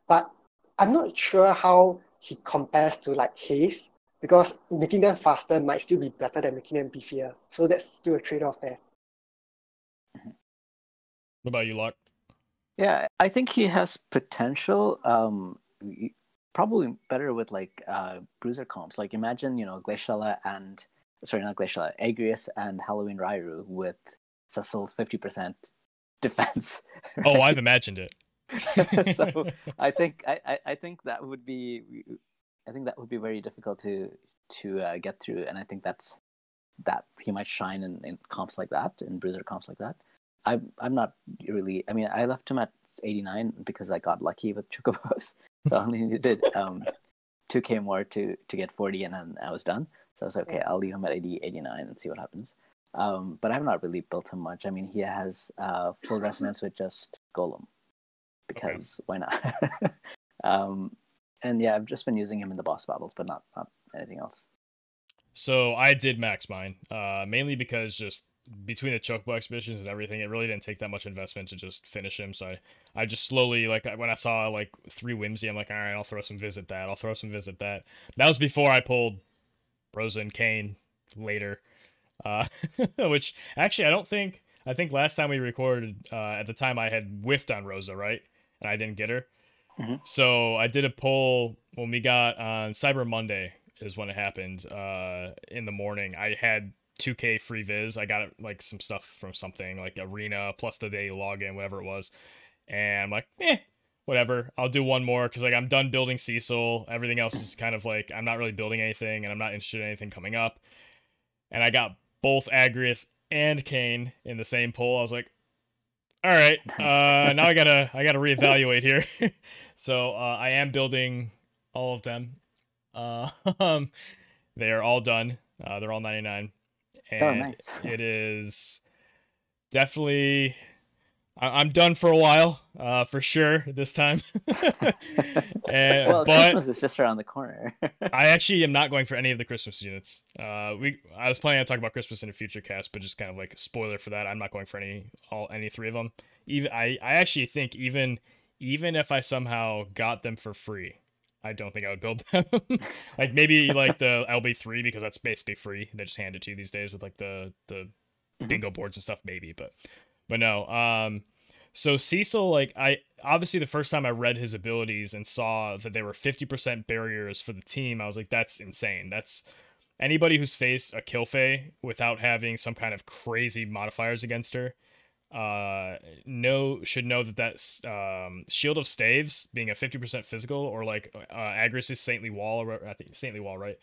But I'm not sure how he compares to like Haze, because making them faster might still be better than making them beefier. So that's still a trade-off there. What about you, Locke? Yeah, I think he has potential. Probably better with like bruiser comps. Like imagine, Glaciala and not Glaciala, Agrius and Halloween Rairu with Cecil's 50% defense. Right? Oh, I've imagined it. So I think that would be very difficult to get through, and I think that he might shine in comps like that, in bruiser comps like that. I'm not really. I mean, I left him at 89 because I got lucky with Chocobos, so I only needed 2k more to get 40, and then I was done. So I was like, okay, I'll leave him at 80, 89 and see what happens. But I've not really built him much. I mean, he has full resonance with just Golem, because why not? And yeah, I've just been using him in the boss battles, but not anything else. So I did max mine, mainly because just between the Chocobo expeditions and everything, it really didn't take that much investment to just finish him. So I just slowly, like when I saw like 3 Whimsy, I'm like, all right, I'll throw some Visit that. I'll throw some Visit that. That was before I pulled Rosa and Kane later, which actually I think last time we recorded, at the time I had whiffed on Rosa, right? And I didn't get her. Mm-hmm. So I did a poll when we got on Cyber Monday is when it happened, in the morning. I had 2k free viz. I got like some stuff from something like Arena plus the day login, whatever it was. And I'm like, whatever. I'll do one more because like I'm done building Cecil. Everything else is kind of like I'm not really building anything, and I'm not interested in anything coming up. And I got both Agrius and Kane in the same poll. I was like, all right, now I gotta reevaluate here. So I am building all of them. They are all done. They're all 99. And nice. It is definitely I'm done for a while, for sure this time. Well, Christmas is just around the corner. I actually am not going for any of the Christmas units. I was planning on talking about Christmas in a future cast, but just kind of like a spoiler for that, I'm not going for any 3 of them. I actually think even if I somehow got them for free, I don't think I would build them. Like maybe like the LB3, because that's basically free. They just hand it to you these days with like the bingo boards and stuff, maybe. But no. So Cecil, like obviously the first time I read his abilities and saw that they were 50% barriers for the team, I was like, that's insane. That's anybody who's faced a Killfay without having some kind of crazy modifiers against her. Should know that's Shield of Staves being a 50% physical, or like Agrius' Saintly Wall, or I think Saintly Wall, right?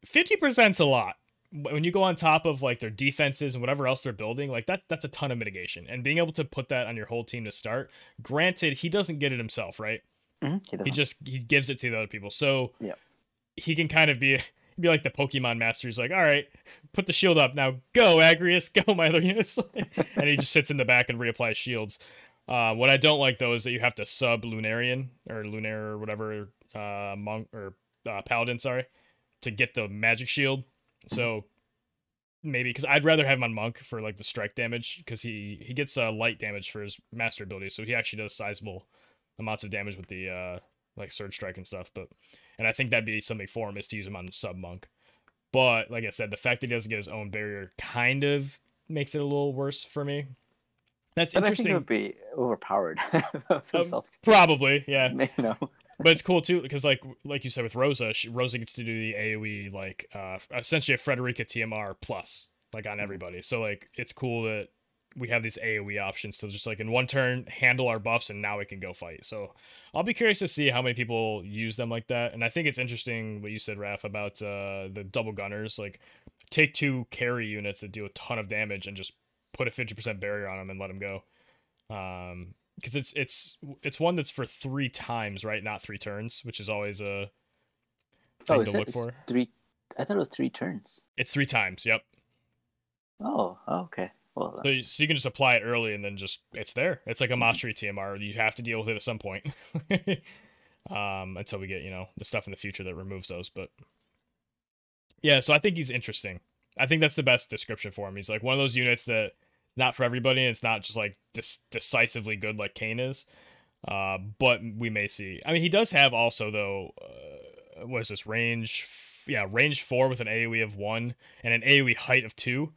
50%'s a lot. When you go on top of like their defenses and whatever else they're building, like that's a ton of mitigation. And being able to put that on your whole team to start, granted, he doesn't get it himself, right? He gives it to the other people. So he can kind of be like the Pokemon master. He's like, all right, put the shield up. Now go, Agrius, go, my other units. And he just sits in the back and reapplies shields. What I don't like, though, is that you have to sub Lunarian, or Lunar, or whatever, monk, or Paladin, sorry, to get the magic shield. So maybe, because I'd rather have him on Monk for like the strike damage, because he gets light damage for his master ability, so he actually does sizable amounts of damage with the like Surge Strike and stuff. And I think that'd be something for him, is to use him on sub Monk. But like I said, the fact that he doesn't get his own barrier kind of makes it a little worse for me. That's But I think it interesting. would be overpowered. Probably, yeah. You know. But it's cool too because like you said with Rosa, Rosa gets to do the AoE like essentially a Frederica TMR plus like on everybody. So like it's cool that we have these AoE options to just like in one turn handle our buffs and now we can go fight. So I'll be curious to see how many people use them like that. And I think it's interesting what you said, Raph, about the double gunners. Like take 2 carry units that do a ton of damage and just put a 50% barrier on them and let them go. Because it's one that's for 3 times, right? Not 3 turns, which is always a thing to look for. 3? I thought it was 3 turns. It's 3 times. Yep. Oh, okay. Well, so you can just apply it early and then just it's there. It's like a mastery TMR. You have to deal with it at some point. Until we get the stuff in the future that removes those. But yeah, so I think he's interesting. I think that's the best description for him. He's like one of those units that not for everybody, and it's not just like decisively good like Kane is. But we may see. I mean, he does have also though. What is this range? Yeah, range 4 with an AoE of 1 and an AoE height of 2.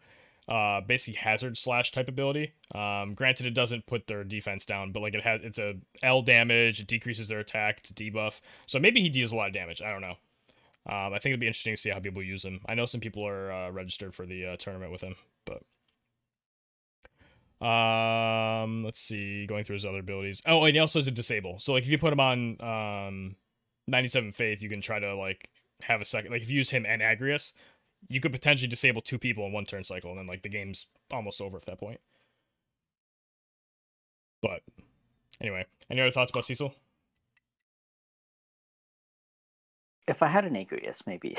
Basically hazard slash type ability. Granted, it doesn't put their defense down, but like it's a L damage. It decreases their attack. It's a debuff. So maybe he deals a lot of damage. I don't know. I think it'd be interesting to see how people use him. I know some people are registered for the tournament with him, but let's see. Going through his other abilities. Oh, and he also has a disable. So like if you put him on 97 Faith, you can try to like have a second. Like if you use him and Agrius, you could potentially disable 2 people in 1 turn cycle, and then like the game's almost over at that point. But anyway, any other thoughts about Cecil? If I had an Agrius, maybe.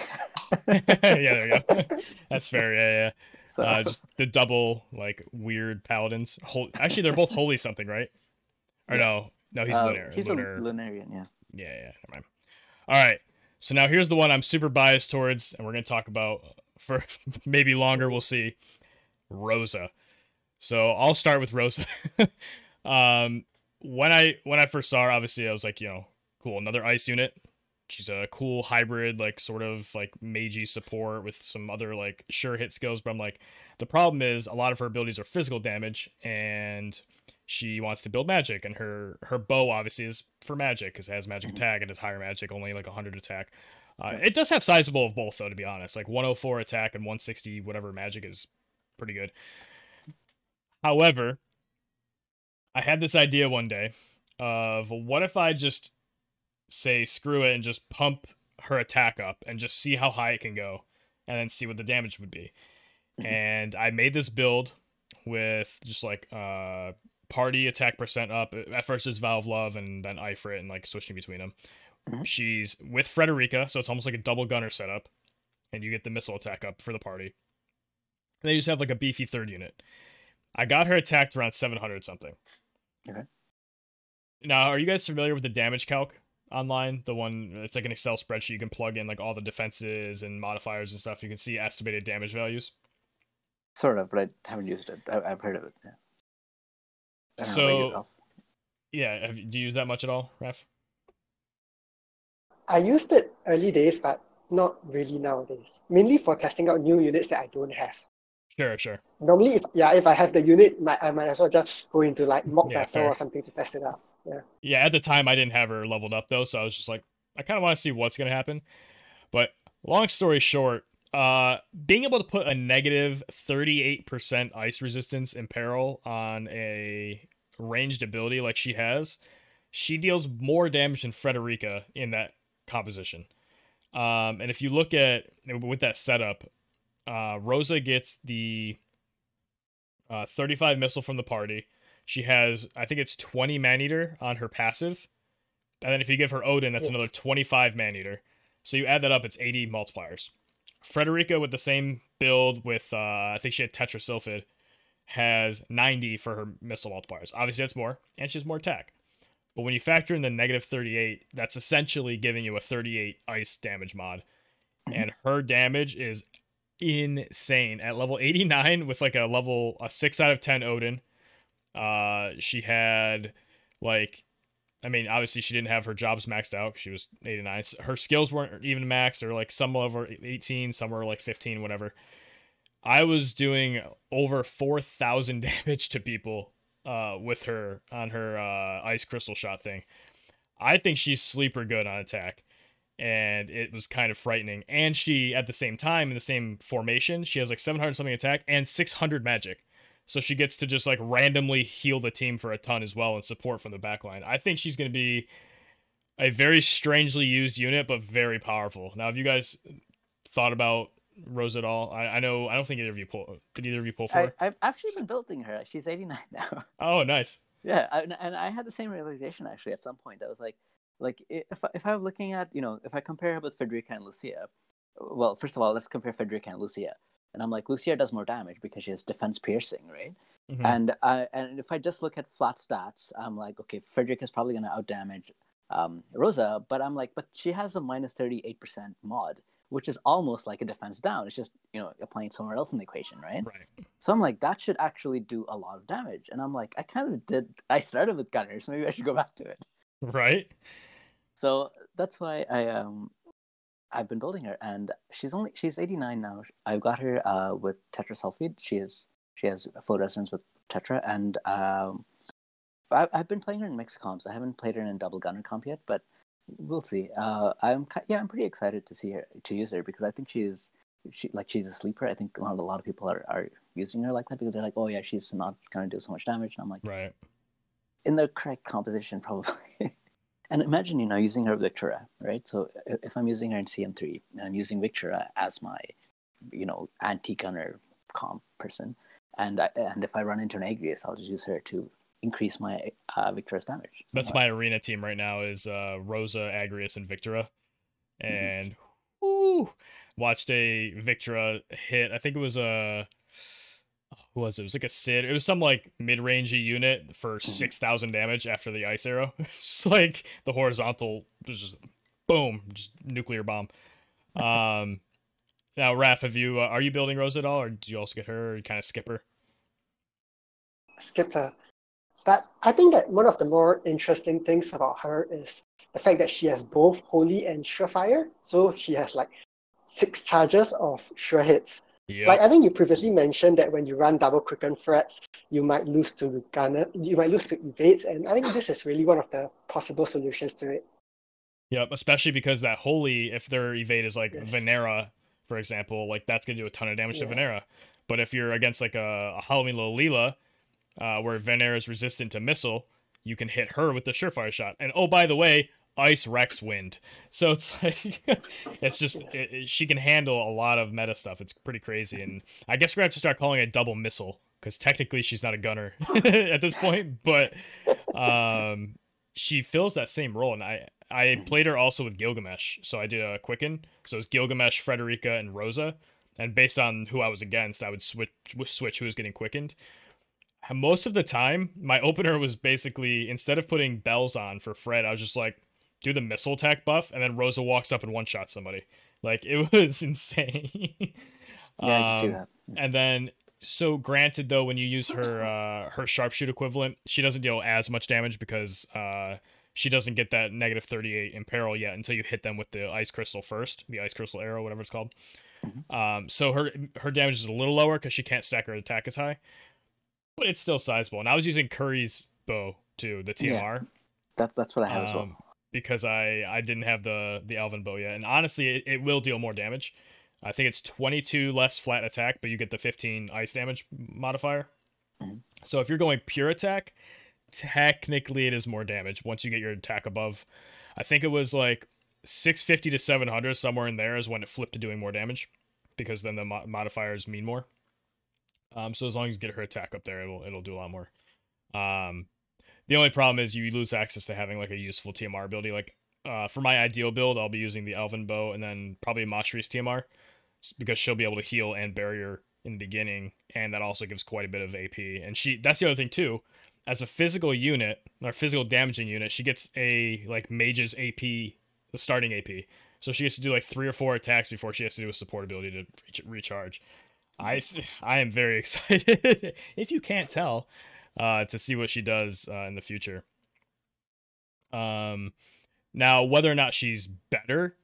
Yeah, there you go. That's fair. Yeah. So just the double like weird paladins. Actually, they're both holy something, right? Or yeah. No, he's lunar. He's lunar. a Lunarian, yeah. Yeah. Never mind. All right. So now here's the one I'm super biased towards, and we're gonna talk about for maybe longer. We'll see. Rosa. So I'll start with Rosa. When I first saw her, obviously I was like, cool, another ice unit. She's a cool hybrid, like sort of like magey support with some other like sure hit skills. But I'm like, the problem is a lot of her abilities are physical damage, and she wants to build magic, and her bow obviously is for magic because it has magic attack and it's higher magic, only like 100 attack. It does have sizable of both though, to be honest. Like 104 attack and 160 whatever magic is pretty good. However, I had this idea one day of what if I just say screw it and just pump her attack up and just see how high it can go and then see what the damage would be. And I made this build with just like party attack % up. At first it's Vow of Love and then Ifrit and like switching between them. She's with Frederica, so it's almost like a double gunner setup, and you get the missile attack up for the party. And they just have like a beefy 3rd unit. I got her attacked around 700 something. Okay. Now, are you guys familiar with the damage calc online? The one, it's like an Excel spreadsheet. You can plug in like all the defenses and modifiers and stuff. You can see estimated damage values. Sort of, but I haven't used it. I've heard of it. Yeah. So, yeah, do you use that much at all, Raph? I used it early days, but not really nowadays. Mainly for testing out new units that I don't have. Sure. Normally, if I have the unit, I might as well just go into like mock battle fair. or something to test it out. Yeah, at the time I didn't have her leveled up though, so I was just like, I kind of want to see what's gonna happen. But long story short, being able to put a negative 38% ice resistance in peril on a ranged ability like she has, she deals more damage than Frederica in that composition. And if you look at with that setup, Rosa gets the 35 missile from the party. She has, I think it's 20 man-eater on her passive. And then if you give her Odin, that's another 25 man-eater. So you add that up, it's 80 multipliers. Frederica with the same build with, I think she had Tetrasilphid, has 90 for her missile multipliers. Obviously that's more, and she has more attack. But when you factor in the negative 38, that's essentially giving you a 38 ice damage mod. And her damage is insane. At level 89 with like a 6 out of 10 Odin, she had like, I mean, obviously she didn't have her jobs maxed out because she was 89. Her skills weren't even maxed. They're like some level 18, some were like 15, whatever. I was doing over 4,000 damage to people with her on her ice crystal shot thing. I think she's sleeper good on attack, and it was kind of frightening. And she, at the same time, in the same formation, she has like 700 something attack and 600 magic. So she gets to just like randomly heal the team for a ton as well and support from the backline. I think she's going to be a very strangely used unit, but very powerful. Now, have you guys thought about Rose at all? I know, I don't think either of you did either of you pull for her? I've actually been building her. She's 89 now. Oh, nice. Yeah, and I had the same realization actually at some point. I was like if I'm looking at, if I compare her with Frederica and Lucia, well, first of all, let's compare Frederica and Lucia. And I'm like, Lucia does more damage because she has defense piercing, right? Mm-hmm. And if I just look at flat stats, I'm like, okay, Frederica's probably going to outdamage Rosa, but I'm like, but she has a minus 38% mod, which is almost like a defense down. It's just, applying somewhere else in the equation, right? Right. So I'm like, that should actually do a lot of damage. And I'm like, I started with gunners, maybe I should go back to it. Right. So that's why I've been building her, and she's 89 now. I've got her with Tetra Sulfide. She has full resonance with Tetra, and I've been playing her in mixed comps. I haven't played her in double gunner comp yet, but we'll see. I'm pretty excited to use her because I think she's a sleeper. I think a lot of people are using her like that because they're like, oh yeah, she's not gonna do so much damage, and I'm like, right, in the correct composition probably. And imagine, using her with Victoria, right? So if I'm using her in CM3 and I'm using Victoria as my, anti-gunner comp person, and if I run into an Agrius, I'll just use her to increase my Victoria's damage. That's my arena team right now is Rosa, Agrius, and Victoria. And watched a Victoria hit. I think it was who was it? It was like a Sid. It was some like mid-rangey unit for 6,000 damage after the ice arrow. It's like the horizontal was just boom, just nuclear bomb. Now, Raph, are you building Rose at all, or did you also get her, or you kind of skip her? Skipped her. But I think that one of the more interesting things about her is the fact that she has both Holy and Surefire. So she has like 6 charges of sure hits. Yep. Like I think you previously mentioned that when you run double quicken threats, you might lose to gunner, you might lose to evades, and I think this is really one of the possible solutions to it. Yep, especially because that Holy, if their evade is like Venera, for example, like that's gonna do a ton of damage to Venera. But if you're against like a Halloween Lolila, where Venera is resistant to missile, you can hit her with the Surefire shot. And oh, by the way, Ice Rex Wind. So it's like, it's just, she can handle a lot of meta stuff. It's pretty crazy. And I guess we're going to have to start calling it double missile, because technically she's not a gunner at this point. But she fills that same role. And I played her also with Gilgamesh. So I did a Quicken. So it was Gilgamesh, Frederica, and Rosa. And based on who I was against, I would switch who was getting quickened. Most of the time, my opener was basically, instead of putting bells on for Fred, I was just like, do the missile attack buff, and then Rosa walks up and one-shot somebody. Like, it was insane. Yeah, I can see that. And then, so granted, though, when you use her sharpshoot equivalent, she doesn't deal as much damage because she doesn't get that negative 38 imperil yet until you hit them with the ice crystal first, the ice crystal arrow, whatever it's called. So her damage is a little lower because she can't stack her attack as high, but it's still sizable. And I was using Curry's bow too, the TMR. Yeah, that's what I have as well. Because I didn't have the Alvin bow yet. And honestly, it will deal more damage. I think it's 22 less flat attack, but you get the 15 ice damage modifier. So if you're going pure attack, technically it is more damage once you get your attack above. I think it was like 650 to 700, somewhere in there is when it flipped to doing more damage, because then the modifiers mean more. So as long as you get her attack up there, it'll do a lot more. The only problem is you lose access to having like a useful TMR ability. Like for my ideal build, I'll be using the Elven bow and then probably Mashri's TMR, because she'll be able to heal and barrier in the beginning, and that also gives quite a bit of AP. And that's the other thing too. As a physical unit, or physical damaging unit, she gets a like mage's AP, the starting AP. So she gets to do like 3 or 4 attacks before she has to do a support ability to recharge. I am very excited, if you can't tell, to see what she does in the future. Now, whether or not she's better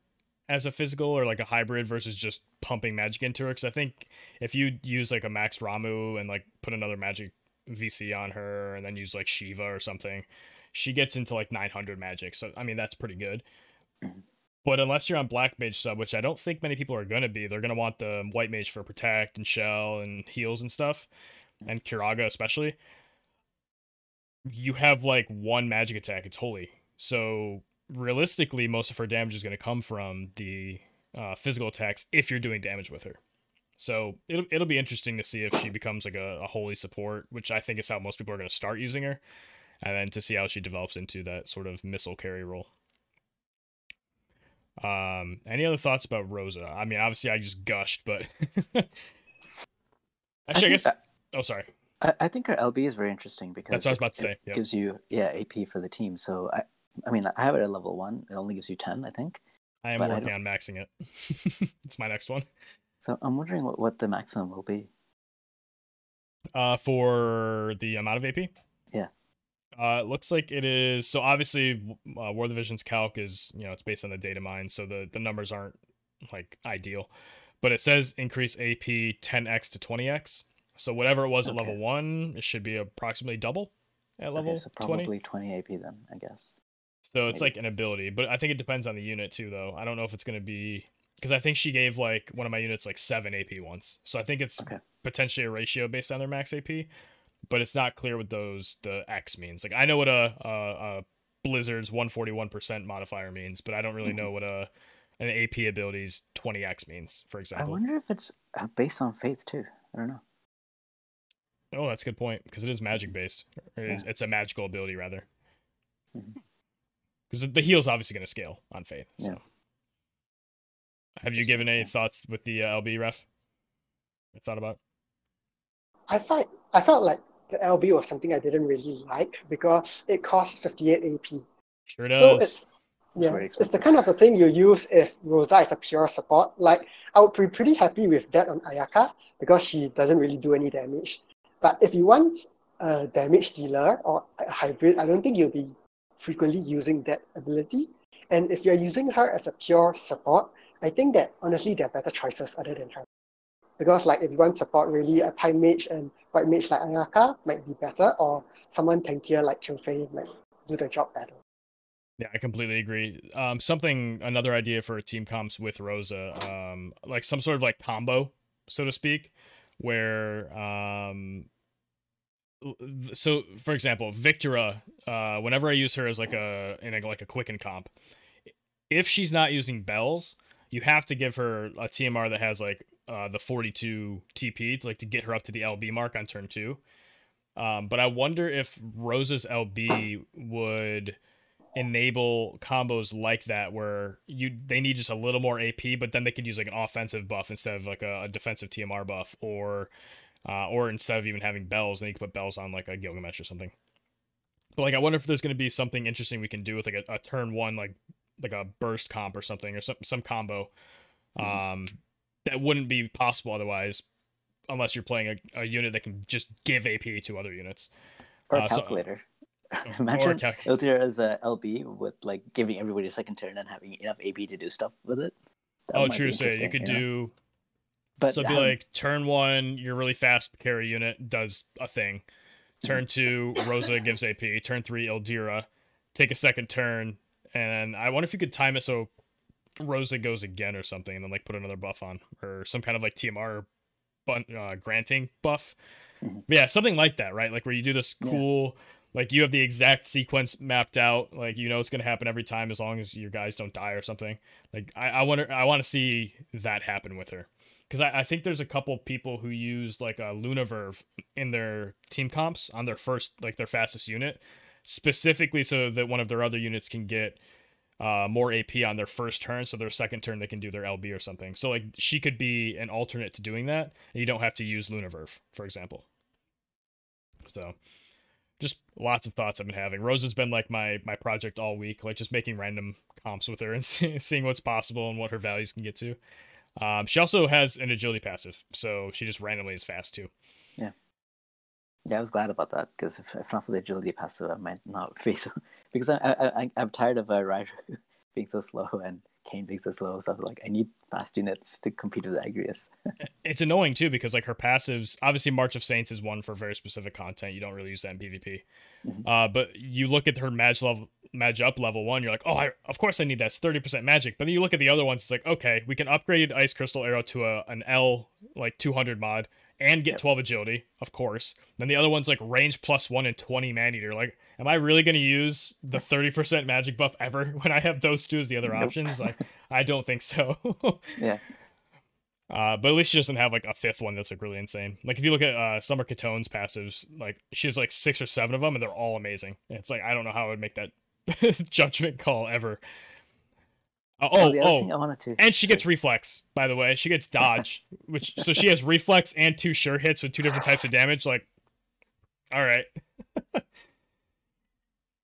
as a physical or like a hybrid versus just pumping magic into her, because I think if you use like a max Ramu and like put another magic VC on her and then use like Shiva or something, she gets into like 900 magic. So I mean that's pretty good. But unless you're on Black Mage sub, which I don't think many people are gonna be, they're gonna want the White Mage for protect and shell and heals and stuff, and Kiraga especially. You have like one magic attack. It's holy. So realistically, most of her damage is going to come from the physical attacks if you're doing damage with her. So it'll be interesting to see if she becomes like a holy support, which I think is how most people are going to start using her, and then to see how she develops into that sort of missile carry role. Any other thoughts about Rosa? I mean, obviously I just gushed, but actually, I guess. Oh, sorry. I think our LB is very interesting because that's what I was about to say. It gives you AP for the team. So I mean I have it at level 1. It only gives you 10, I think. I am working on maxing it. It's my next one. So I'm wondering what the maximum will be. For the amount of AP? Yeah. It looks like it is. So obviously, War of the Visions calc is, it's based on the data mine, so the numbers aren't like ideal. But it says increase AP 10x to 20x. So whatever it was at level 1, it should be approximately double at level 20. So probably 20 AP then, I guess. So it's like an ability, but I think it depends on the unit too, though. I don't know if it's going to be, because I think she gave like one of my units like 7 AP once. So I think it's potentially a ratio based on their max AP, but it's not clear what the X means. Like I know what a Blizzard's 141% modifier means, but I don't really know what an AP ability's 20x means, for example. I wonder if it's based on faith too. I don't know. Oh, that's a good point, because it is magic based. It's a magical ability rather. Because the heal's obviously going to scale on faith. So. Yeah. Have you given any thoughts with the LB ref? Thought about? I felt like the LB was something I didn't really like because it costs 58 AP. Sure does. So it's the kind of a thing you use if Rosa is a pure support. Like I would be pretty happy with that on Ayaka because she doesn't really do any damage. But if you want a damage dealer or a hybrid, I don't think you'll be frequently using that ability. And if you're using her as a pure support, I think that honestly there are better choices other than her. Because like if you want support really, a Time Mage and White Mage like Ayaka might be better, or someone tankier like Qingfei might do the job better. Yeah, I completely agree. Another idea for team comps with Rosa, like some sort of like combo, so to speak, where so for example, Victora, whenever I use her as like a quicken comp, if she's not using bells, you have to give her a TMR that has like the 42 TP to get her up to the LB mark on turn 2. But I wonder if Rosa's LB would enable combos like that where they need just a little more AP, but then they could use like an offensive buff instead of like a defensive TMR buff, or instead of even having bells, then you can put bells on like a Gilgamesh or something. But like I wonder if there's going to be something interesting we can do with like a turn 1 like a burst comp or something, or some combo that wouldn't be possible otherwise, unless you're playing a unit that can just give AP to other units. Or a calculator. Imagine Iltir as a LB with like giving everybody a second turn and having enough AP to do stuff with it. True to say, you could do. But so it'd be like turn 1, your really fast carry unit does a thing. Turn 2, Rosa gives AP. Turn 3, Ildira. Take a second turn, and I wonder if you could time it so Rosa goes again or something, and then like put another buff on, or some kind of like TMR granting buff. But yeah, something like that, right? Like where you do this cool, like you have the exact sequence mapped out, like it's gonna happen every time as long as your guys don't die or something. Like I want to see that happen with her, because I think there's a couple people who use like a Lunaverve in their team comps on their their fastest unit, specifically so that one of their other units can get more AP on their first turn, so their second turn they can do their LB or something. So like she could be an alternate to doing that, and you don't have to use Lunaverve, for example. So just lots of thoughts I've been having. Rosa's been like my project all week, like just making random comps with her and seeing what's possible and what her values can get to. She also has an agility passive, so she just randomly is fast too. Yeah, I was glad about that, because if not for the agility passive, I might not be so. Because I'm tired of Ryder being so slow and maintain being so slow. So I was like, I need fast units to compete with Agrius. It's annoying too because like her passives, obviously March of Saints is one for very specific content. You don't really use that in PvP. But you look at her Mage up level 1, you're like, oh, of course I need that. It's 30% magic. But then you look at the other ones, it's like, okay, we can upgrade Ice Crystal Arrow to an L like 200 mod and get 12 agility, of course. Then the other one's like range +1 and 20 man-eater. Like, am I really going to use the 30% magic buff ever when I have those two as the other options? Like, I don't think so. Yeah. But at least she doesn't have like a 5th one that's like really insane. Like if you look at Summer Katone's passives, like she has like 6 or 7 of them and they're all amazing. It's like I don't know how I would make that judgment call ever. And she gets reflex, by the way. She gets dodge, so she has reflex and 2 sure hits with 2 different types of damage. Like, all right.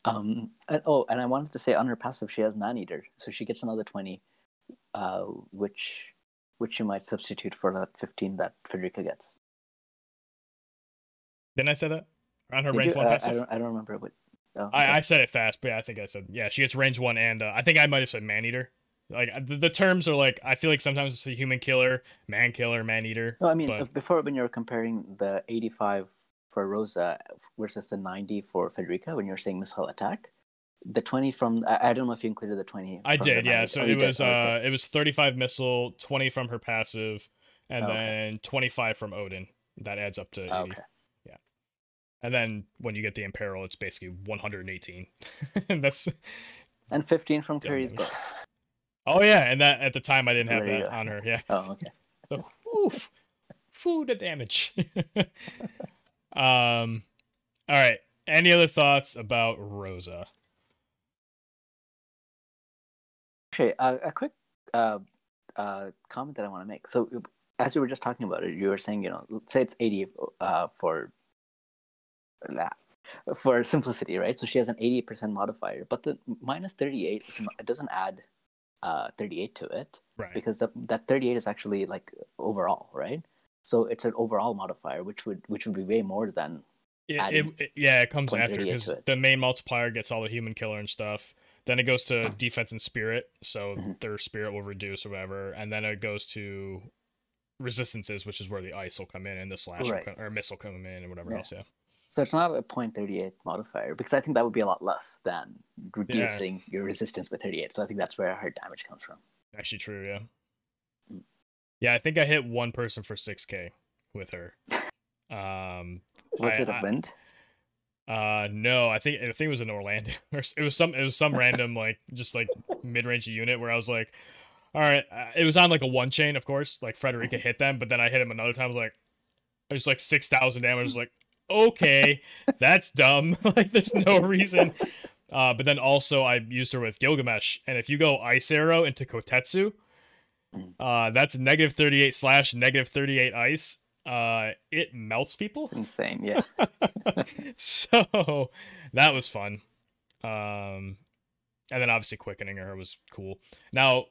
And I wanted to say on her passive she has man-eater, so she gets another 20, which you might substitute for that 15 that Frederica gets. Didn't I say that? On her range 1 passive? I don't remember what. Oh, okay. I said it fast, but yeah, I think I said, yeah, she gets range 1 and I think I might have said man-eater. Like, the terms are like, I feel like sometimes it's a human killer, man-eater. No, I mean, before when you were comparing the 85 for Rosa versus the 90 for Federica, when you were saying missile attack, the 20 from I don't know if you included the 20. I did, yeah. So it was 35 missile, 20 from her passive, and then 25 from Odin. That adds up to 80. Okay. Yeah. And then when you get the Imperil, it's basically 118. And 15 from Curry's book. Oh yeah, and that at the time I didn't have that on her. Yeah. Oh, okay. So the damage. All right. Any other thoughts about Rosa? Okay, a quick comment that I want to make. So, as we were just talking about it, you were saying, let's say it's 80 for simplicity, right? So she has an 80% modifier, but the minus 38 it doesn't add 38 to it, right? Because that 38 is actually like overall, right? So it's an overall modifier, which would be way more than. It comes after because the main multiplier gets all the human killer and stuff. Then it goes to defense and spirit, so their spirit will reduce or whatever, and then it goes to resistances, which is where the ice will come in and the slash or missile come in and whatever else. Yeah. So it's not a 0.38 modifier because I think that would be a lot less than reducing your resistance by 38. So I think that's where her damage comes from. Actually, true. Yeah. Yeah, I think I hit one person for 6K with her. Was it a wind? No, I think it was in Orlando. It was some random like just like mid-range unit where I was like, all right, it was on like a 1 chain, of course. Like Frederica hit them, but then I hit him another time. I was like, it was like 6,000 damage. I was like, okay, that's dumb. Like there's no reason. But then also I used her with Gilgamesh, and if you go Ice Arrow into Kotetsu, that's -38 slash -38 ice. It melts people. It's insane, yeah. So that was fun. And then obviously quickening her was cool. Now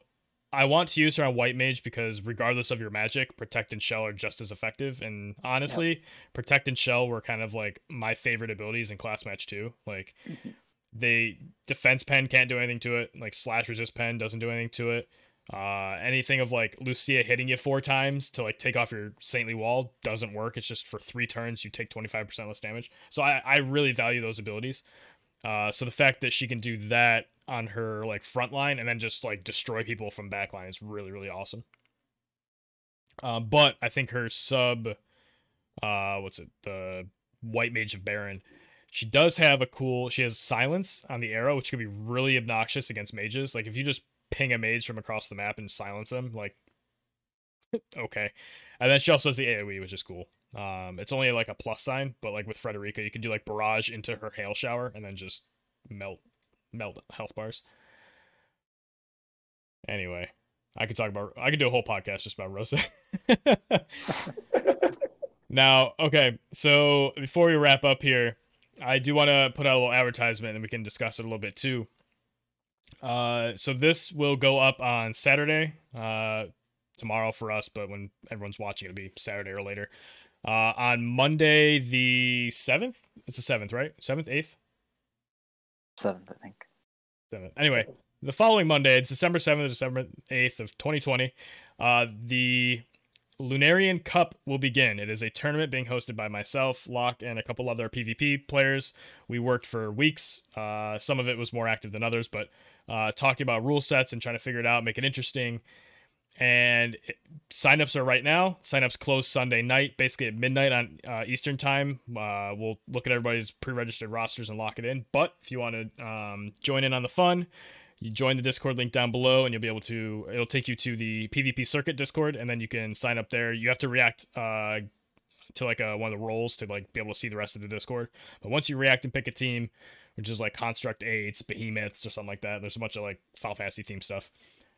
I want to use her on White Mage because regardless of your magic, Protect and Shell are just as effective. And honestly, Protect and Shell were kind of like my favorite abilities in Class Match 2. Like they Defense Pen can't do anything to it. Like Slash Resist Pen doesn't do anything to it. Anything of like Lucia hitting you 4 times to like take off your Saintly Wall doesn't work. It's just for 3 turns you take 25% less damage. So I really value those abilities. So the fact that she can do that on her like front line and then just like destroy people from backline is really, really awesome. But I think her sub the White Mage of Baron, she has silence on the arrow, which could be really obnoxious against mages. Like if you just ping a mage from across the map and silence them, like okay. And then she also has the AoE, which is cool. It's only like a plus sign, but like with Frederica, you can do like barrage into her hail shower and then just melt health bars. Anyway, I could do a whole podcast just about Rosa. Now, okay, so before we wrap up here, I do want to put out a little advertisement and we can discuss it a little bit too. So this will go up on Saturday, tomorrow for us, but when everyone's watching, it'll be Saturday or later. On Monday the 7th, it's the 7th, right? 7th, 8th? 7th, I think. 7th. Anyway, the following Monday, it's December 7th to December 8th of 2020, the Lunarian Cup will begin. It is a tournament being hosted by myself, Locke, and a couple other PvP players. We worked for weeks. Some of it was more active than others, but talking about rule sets and trying to figure it out, make it interesting. And signups are right now. Signups close Sunday night, basically at midnight on Eastern time. We'll look at everybody's pre-registered rosters and lock it in. But if you want to join in on the fun, you join the Discord link down below, and you'll be able to. It'll take you to the PvP Circuit Discord, and then you can sign up there. You have to react to like one of the roles to like be able to see the rest of the Discord. But once you react and pick a team, which is like Construct 8s, Behemoths, or something like that, there's a bunch of like Final Fantasy themed stuff.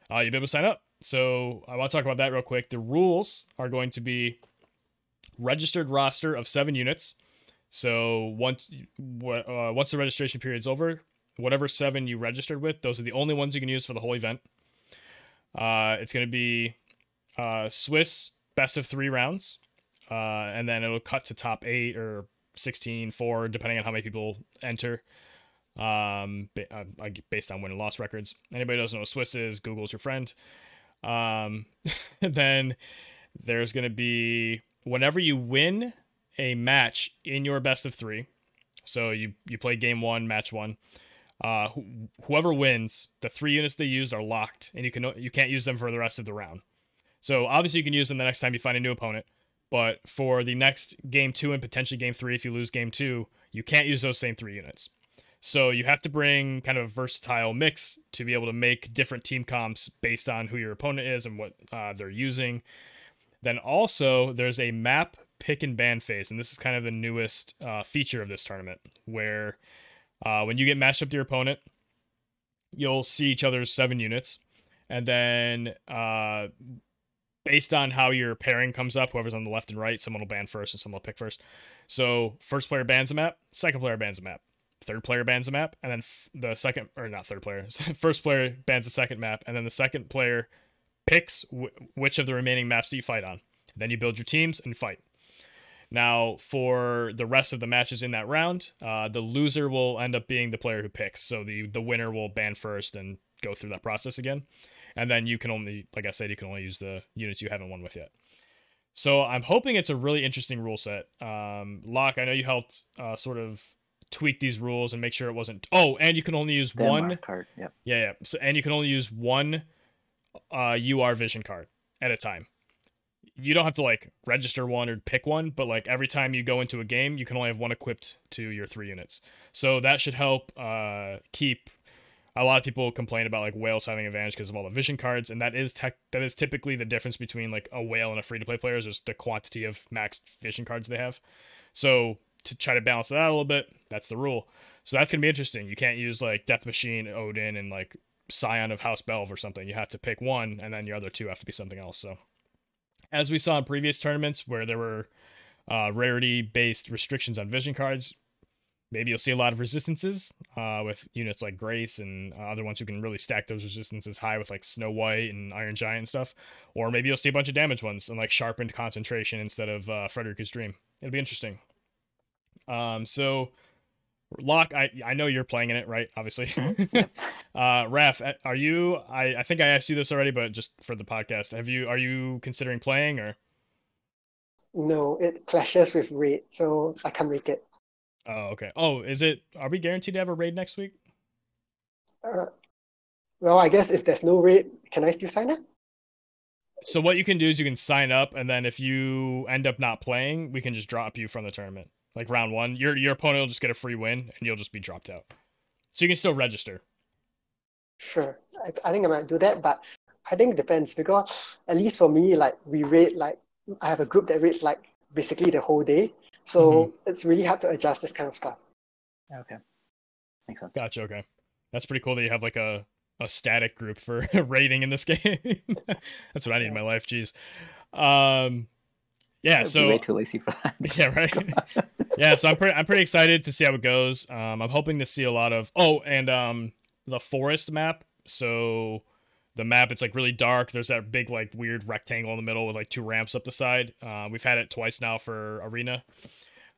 You'll be able to sign up. So I want to talk about that real quick. The rules are going to be registered roster of 7 units. So once the registration period's over, whatever 7 you registered with, those are the only ones you can use for the whole event. It's going to be Swiss best of 3 rounds, and then it'll cut to top 8 or 16, 4, depending on how many people enter. Based on win and loss records. Anybody who doesn't know what Swiss is, Google's your friend. Then there's going to be, whenever you win a match in your best of 3, so you play game 1, match 1, whoever wins, the 3 units they used are locked, and you can't use them for the rest of the round. So obviously you can use them the next time you find a new opponent, but for the next game 2 and potentially game 3, if you lose game 2, you can't use those same 3 units. So you have to bring kind of a versatile mix to be able to make different team comps based on who your opponent is and what they're using. Then also there's a map pick and ban phase, and this is kind of the newest feature of this tournament, where when you get matched up to your opponent, you'll see each other's 7 units, and then based on how your pairing comes up, whoever's on the left and right, someone will ban first and someone will pick first. So first player bans a map, second player bans a map. Third player bans a map, and then first player bans the second map, and then the second player picks which of the remaining maps do you fight on. Then you build your teams and fight. Now, for the rest of the matches in that round, the loser will end up being the player who picks, so the winner will ban first and go through that process again. And then you can only, like I said, you can only use the units you haven't won with yet. So I'm hoping it's a really interesting rule set. Locke, I know you helped sort of tweak these rules and make sure it wasn't. Oh, and you can only use one card. Yep. Yeah. So, and you can only use one UR vision card at a time. You don't have to like register one or pick one, but like every time you go into a game, you can only have one equipped to your 3 units. So that should help keep. A lot of people complain about like whales having advantage because of all the vision cards, and that is typically the difference between like a whale and a free-to-play player is just the quantity of maxed vision cards they have. So to try to balance it out a little bit, that's the rule. So that's gonna be interesting. You can't use like Death Machine, Odin, and like Scion of House Belv or something. You have to pick one, and then your other 2 have to be something else. So as we saw in previous tournaments where there were rarity-based restrictions on vision cards, maybe you'll see a lot of resistances with units like Grace and other ones who can really stack those resistances high with like Snow White and Iron Giant and stuff. Or maybe you'll see a bunch of damage ones and like sharpened concentration instead of Frederica's Dream. It'll be interesting. So Locke, I know you're playing in it, right? Obviously. Raph, are you? I think I asked you this already, but just for the podcast, are you considering playing or? No, it clashes with raid, so I can't make it. Oh, okay. Oh, are we guaranteed to have a raid next week? Well, I guess if there's no raid, can I still sign up? So what you can do is you can sign up, and then if you end up not playing, we can just drop you from the tournament. Like round 1, your opponent will just get a free win, and you'll just be dropped out. So you can still register. Sure, I think I might do that, but I think it depends, because at least for me, like we raid, like I have a group that raids like basically the whole day, so it's really hard to adjust this kind of stuff. Okay, makes sense. Gotcha. Okay, that's pretty cool that you have like a static group for raiding in this game. That's what I need in my life. Jeez. Yeah, so way too lazy for that. Yeah, right. Yeah, so I'm pretty excited to see how it goes. I'm hoping to see a lot of the forest map. So the map, it's like really dark. There's that big like weird rectangle in the middle with like 2 ramps up the side. We've had it twice now for Arena.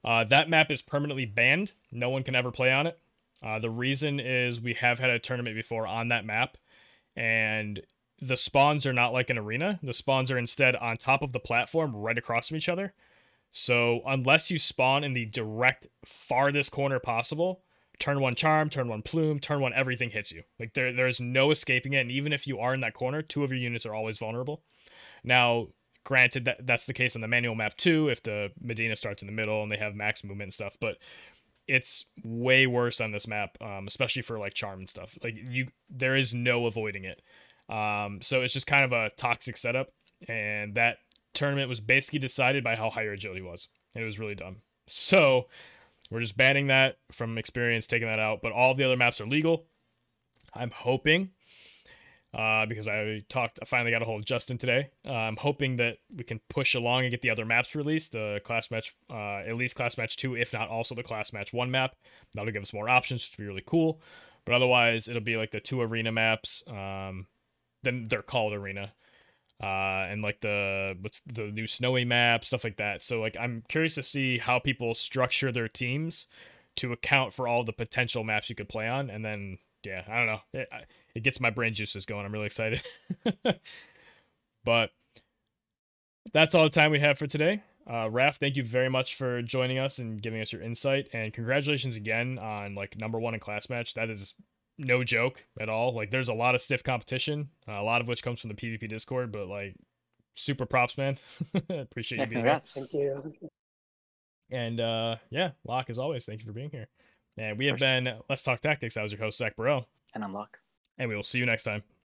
That map is permanently banned. No one can ever play on it. The reason is we have had a tournament before on that map, and the spawns are not like an arena. The spawns are instead on top of the platform right across from each other. So unless you spawn in the direct farthest corner possible, turn one charm, turn one plume, turn one everything hits you. Like there's no escaping it, and even if you are in that corner, 2 of your units are always vulnerable. Now, granted, that's the case on the manual map too, if the Medina starts in the middle and they have max movement and stuff, but it's way worse on this map, especially for like charm and stuff. Like there is no avoiding it. So it's just kind of a toxic setup, and that tournament was basically decided by how high your agility was. It was really dumb. So we're just banning that from experience, taking that out, but all the other maps are legal. I'm hoping, because I finally got a hold of Justin today. I'm hoping that we can push along and get the other maps released, the class match, at least class match 2, if not also the class match 1 map. That'll give us more options, which will be really cool. But otherwise, it'll be like the 2 arena maps. Then they're called arena. And like what's the new snowy map, stuff like that. So like I'm curious to see how people structure their teams to account for all the potential maps you could play on, and then yeah, I don't know, it gets my brain juices going. I'm really excited. But that's all the time we have for today. Raph, thank you very much for joining us and giving us your insight, and congratulations again on like #1 in class match. That is no joke at all. Like there's a lot of stiff competition, a lot of which comes from the PvP Discord, but like super props, man. Appreciate you being here. Thank you. And yeah, Locke, as always, thank you for being here. And we have been Let's Talk Tactics. I was your host, Zach Burrell. And I'm Locke. And we will see you next time.